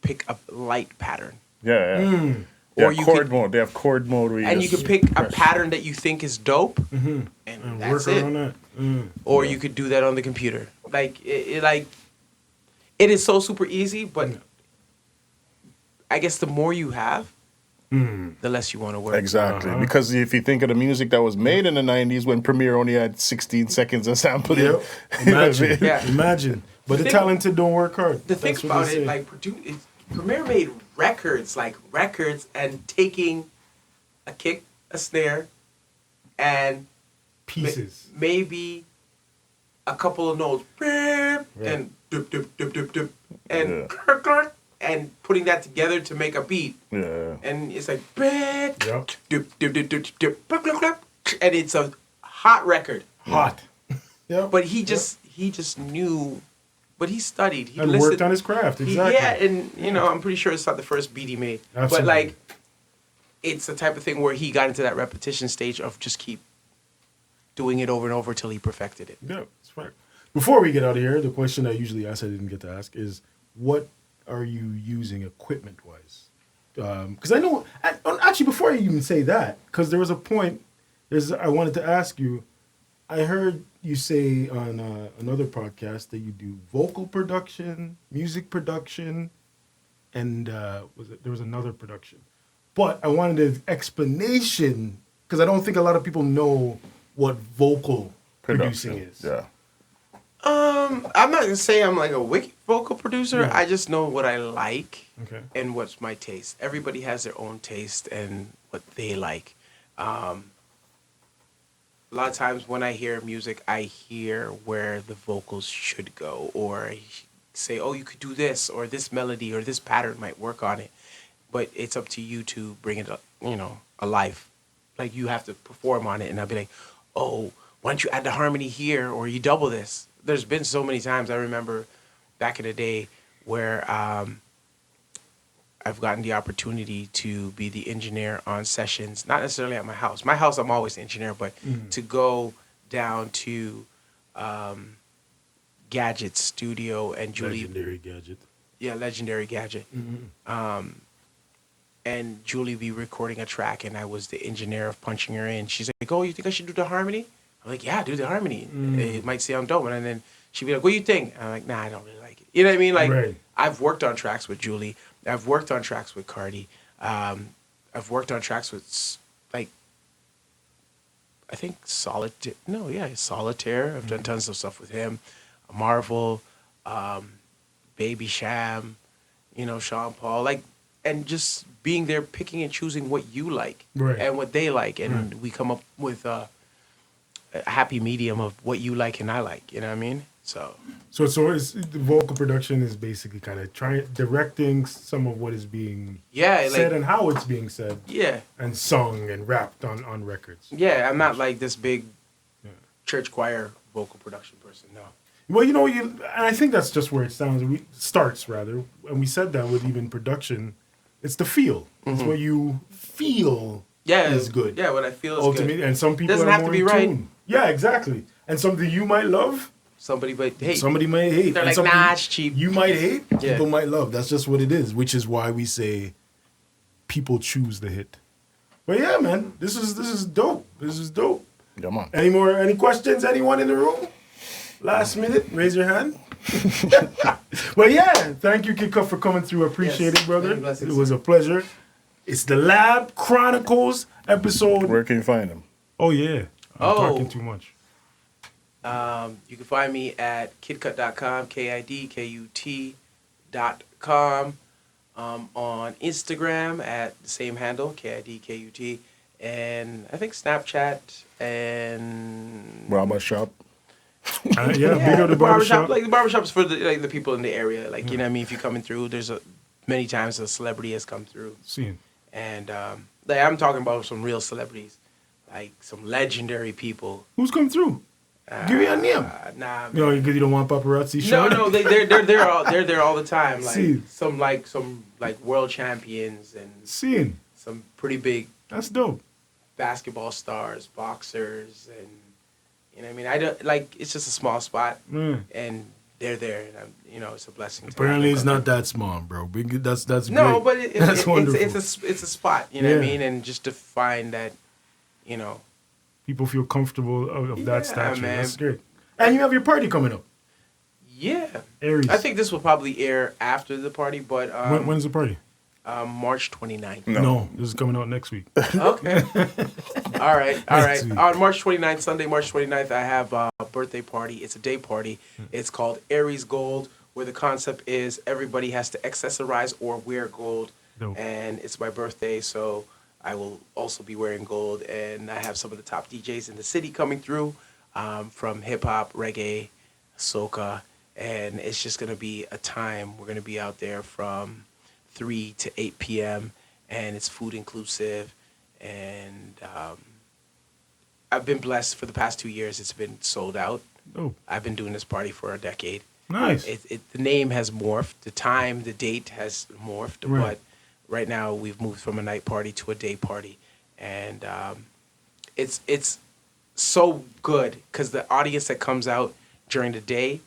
pick a light pattern. Yeah. Or you chord mode. They have chord mode where you could pick a pattern that you think is dope, and that's work it. on that. Or you could do that on the computer. Like it is so super easy, but I guess the more you have, the less you want to work. Exactly. Because if you think of the music that was made in the 90s when Premiere only had 16 seconds of sampling. Yep. Imagine. Imagine. But the talented don't work hard. The thing about it, like, Premiere made records, and taking a kick, a snare, and pieces. Maybe a couple of notes, and dup, dup, dup, dup, dup, and and putting that together to make a beat. Yeah. And it's like, and it's a hot record. Hot. Yeah. But he just knew. But he studied. He listened. Worked on his craft, exactly. And, I'm pretty sure it's not the first beat he made. Absolutely. But, like, it's the type of thing where he got into that repetition stage of just keep doing it over and over till he perfected it. Yeah, that's right. Before we get out of here, the question I usually ask, I didn't get to ask, is what are you using equipment-wise? Because I know, actually, before I even say that, because there was a point, I wanted to ask you, I heard you say on another podcast that you do vocal production, music production, and there was another production. But I wanted an explanation because I don't think a lot of people know what vocal producing is. Yeah. I'm not gonna say I'm like a wicked vocal producer. Yeah. I just know what I like and what's my taste. Everybody has their own taste and what they like. A lot of times when I hear music, I hear where the vocals should go, or I say, oh, you could do this, or this melody, or this pattern might work on it. But it's up to you to bring it, alive. Like, you have to perform on it, and I'll be like, oh, why don't you add the harmony here, or you double this? There's been so many times I remember back in the day where I've gotten the opportunity to be the engineer on sessions, not necessarily at my house. My house, I'm always the engineer, but to go down to Gadget Studio and Jully. Legendary gadget. Yeah, Legendary Gadget. And Jully be recording a track, and I was the engineer of punching her in. She's like, "Oh, you think I should do the harmony?" I'm like, "Yeah, do the harmony. It might sound dope." And then she'd be like, "What do you think?" I'm like, "Nah, I don't really like it." You know what I mean? Like, Right. I've worked on tracks with Jully. I've worked on tracks with Cardi. I've worked on tracks with, like, I think Solitaire. No, yeah, Solitaire. I've done tons of stuff with him. Marvel, Baby Sham, Sean Paul. Like, and just being there, picking and choosing what you like Right. and what they like. And we come up with a happy medium of what you like and I like. You know what I mean? So it's the vocal production is basically kind of directing some of what is being said and how it's being said. Yeah. And sung and rapped on records. Yeah, I'm not like this big church choir vocal production person. No. Well, and I think that's just where it starts, rather. And we said that with even production. It's the feel. It's what you feel is good. Yeah, what I feel is ultimately, good. And some people Doesn't are have more to be in right. tune. Yeah, exactly. And something you might love, Somebody might hate. somebody might hate. They're And like, something nah, it's cheap. You might hate, Yeah. people might love. That's just what it is, which is why we say people choose the hit. But yeah, man, this is dope. This is dope. Come on. Any questions? Anyone in the room? Last minute, raise your hand. Well, yeah, thank you, Kid Kut, for coming through. Appreciate Yes, it, brother. many blessings. It was a pleasure. It's the Lab Chronicles episode. Where can you find them? Oh, yeah. I'm talking too much. You can find me at kidkut.com, KIDKUT.com. On Instagram at the same handle, KIDKUT. And I think Snapchat and... Barber Shop. Yeah, big up the barbershop. Like the barbershop's for the people in the area. Like, you know what I mean? If you're coming through, there's many times a celebrity has come through. Seeing. And I'm talking about some real celebrities. Like some legendary people. Who's come through? Give me a name. Nah, No, because you don't want paparazzi shot? No, they're there all the time. Like See. some world champions and Seeing. some pretty big That's dope. basketball stars, boxers, and you know what I mean. I don't like it's just a small spot, and they're there, and it's a blessing. Apparently, it's not that small, bro. That's no, great. but That's wonderful. it's a spot. You know what I mean, and just to find that, people feel comfortable of that stature. man. That's great. And you have your party coming up. Yeah, Aries. I think this will probably air after the party, but When's the party? March 29th. No, this is coming out next week. Okay. All right. Next week. On March 29th, Sunday, March 29th, I have a birthday party. It's a day party. It's called Aries Gold, where the concept is everybody has to accessorize or wear gold. Dope. And it's my birthday, so I will also be wearing gold. And I have some of the top DJs in the city coming through from hip-hop, reggae, soca. And it's just going to be a time. We're going to be out there from 3 to 8 p.m. and it's food inclusive. And I've been blessed for the past 2 years. It's been sold out. Oh, I've been doing this party for a decade. nice. The name has morphed. The time, the date has morphed. Right. But right now we've moved from a night party to a day party. And it's so good because the audience that comes out during the day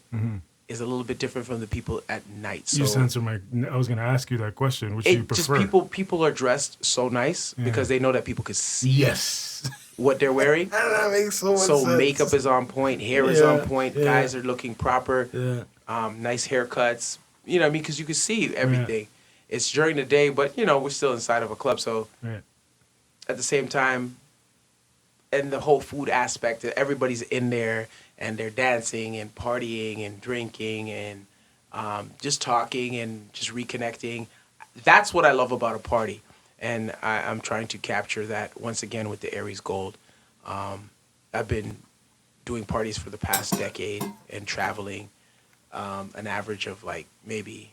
is a little bit different from the people at night. So You just answered I was going to ask you that question. Which do you just prefer? people are dressed so nice because they know that people could see Yes. what they're wearing. That makes so much So sense. makeup is on point, hair is on point, yeah. guys are looking proper, Yeah. nice haircuts. You know what I mean? Because you can see everything. It's during the day, but we're still inside of a club. So Right. at the same time, and the whole food aspect, that everybody's in there and they're dancing and partying and drinking and just talking and just reconnecting. That's what I love about a party. And I'm trying to capture that once again with the Aries Gold. I've been doing parties for the past decade and traveling an average of maybe,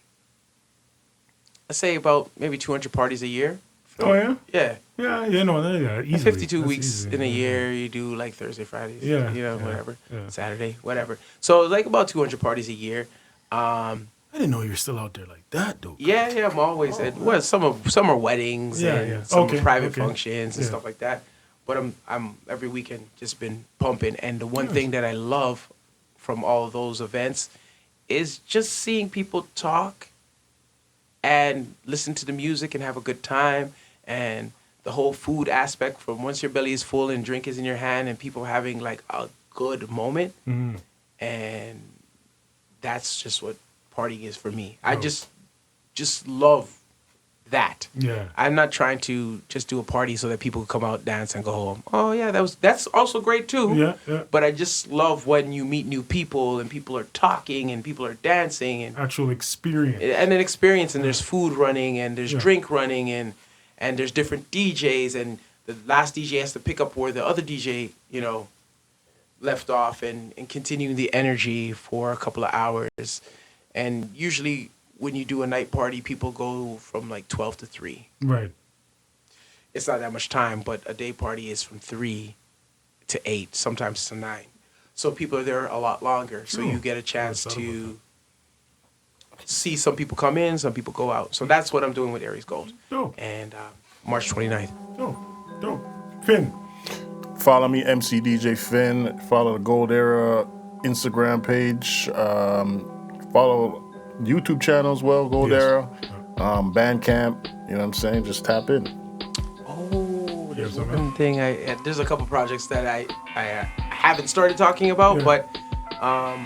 let's say about maybe 200 parties a year. Oh, yeah? Yeah. Yeah, easily. 52 That's weeks easy. in a year, you do Thursday, Fridays, Yeah, whatever, yeah. Saturday, whatever. So about 200 parties a year. I didn't know you're still out there like that, though. Yeah, I'm always at. Well, some are weddings and some are private functions and stuff like that. But I'm every weekend just been pumping. And the one thing that I love from all of those events is just seeing people talk and listen to the music and have a good time, and the whole food aspect from once your belly is full and drink is in your hand and people having like a good moment. And that's just what partying is for me. I just love that. Yeah. I'm not trying to just do a party so that people can come out, dance, and go home. Oh yeah, that's also great too. Yeah. But I just love when you meet new people and people are talking and people are dancing and Actual experience. and an experience, and there's food running and there's drink running and there's different DJs, and the last DJ has to pick up where the other DJ, left off and continue the energy for a couple of hours. And usually when you do a night party, people go from like 12 to 3. Right. It's not that much time, but a day party is from 3 to 8, sometimes to 9. So people are there a lot longer. So you get a chance to see some people come in, some people go out. So that's what I'm doing with Aries Gold. Dope. And March 29th. Dope. Finn. Follow me, MC DJ Finn. Follow the Gold Era Instagram page. Follow YouTube channel as well, Gold Era. Bandcamp. You know what I'm saying? Just tap in. Oh, there's one thing. There's a couple projects that I haven't started talking about, but on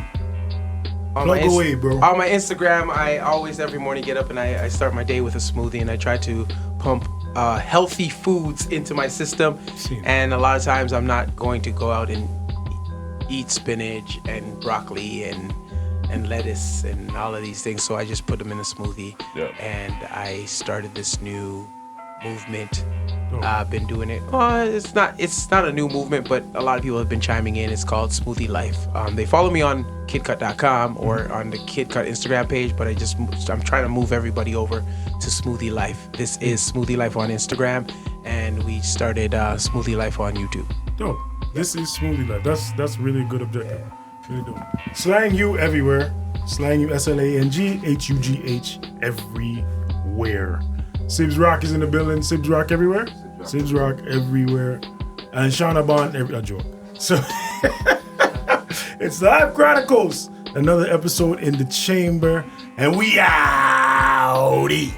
my Instagram, I always every morning get up and I start my day with a smoothie, and I try to pump healthy foods into my system. And a lot of times I'm not going to go out and eat spinach and broccoli and lettuce and all of these things, so I just put them in a smoothie. And I started this new movement. I've been doing it. It's not a new movement, but a lot of people have been chiming in. It's called Smoothie Life. They follow me on KidKut.com or on the Kid Kut Instagram page, but I'm trying to move everybody over to Smoothie Life. This is Smoothie Life on Instagram, and we started Smoothie Life on YouTube. Dope. This is Smoothie Life. That's really a good objective. Really dope. Slang you everywhere. Slang you SLANGHUGH everywhere. Sibs Rock is in the building. Sibs Rock everywhere. Sibs Rock everywhere. And Shauna Bond a joke. So it's Lab Chronicles. Another episode in the chamber, and we outie.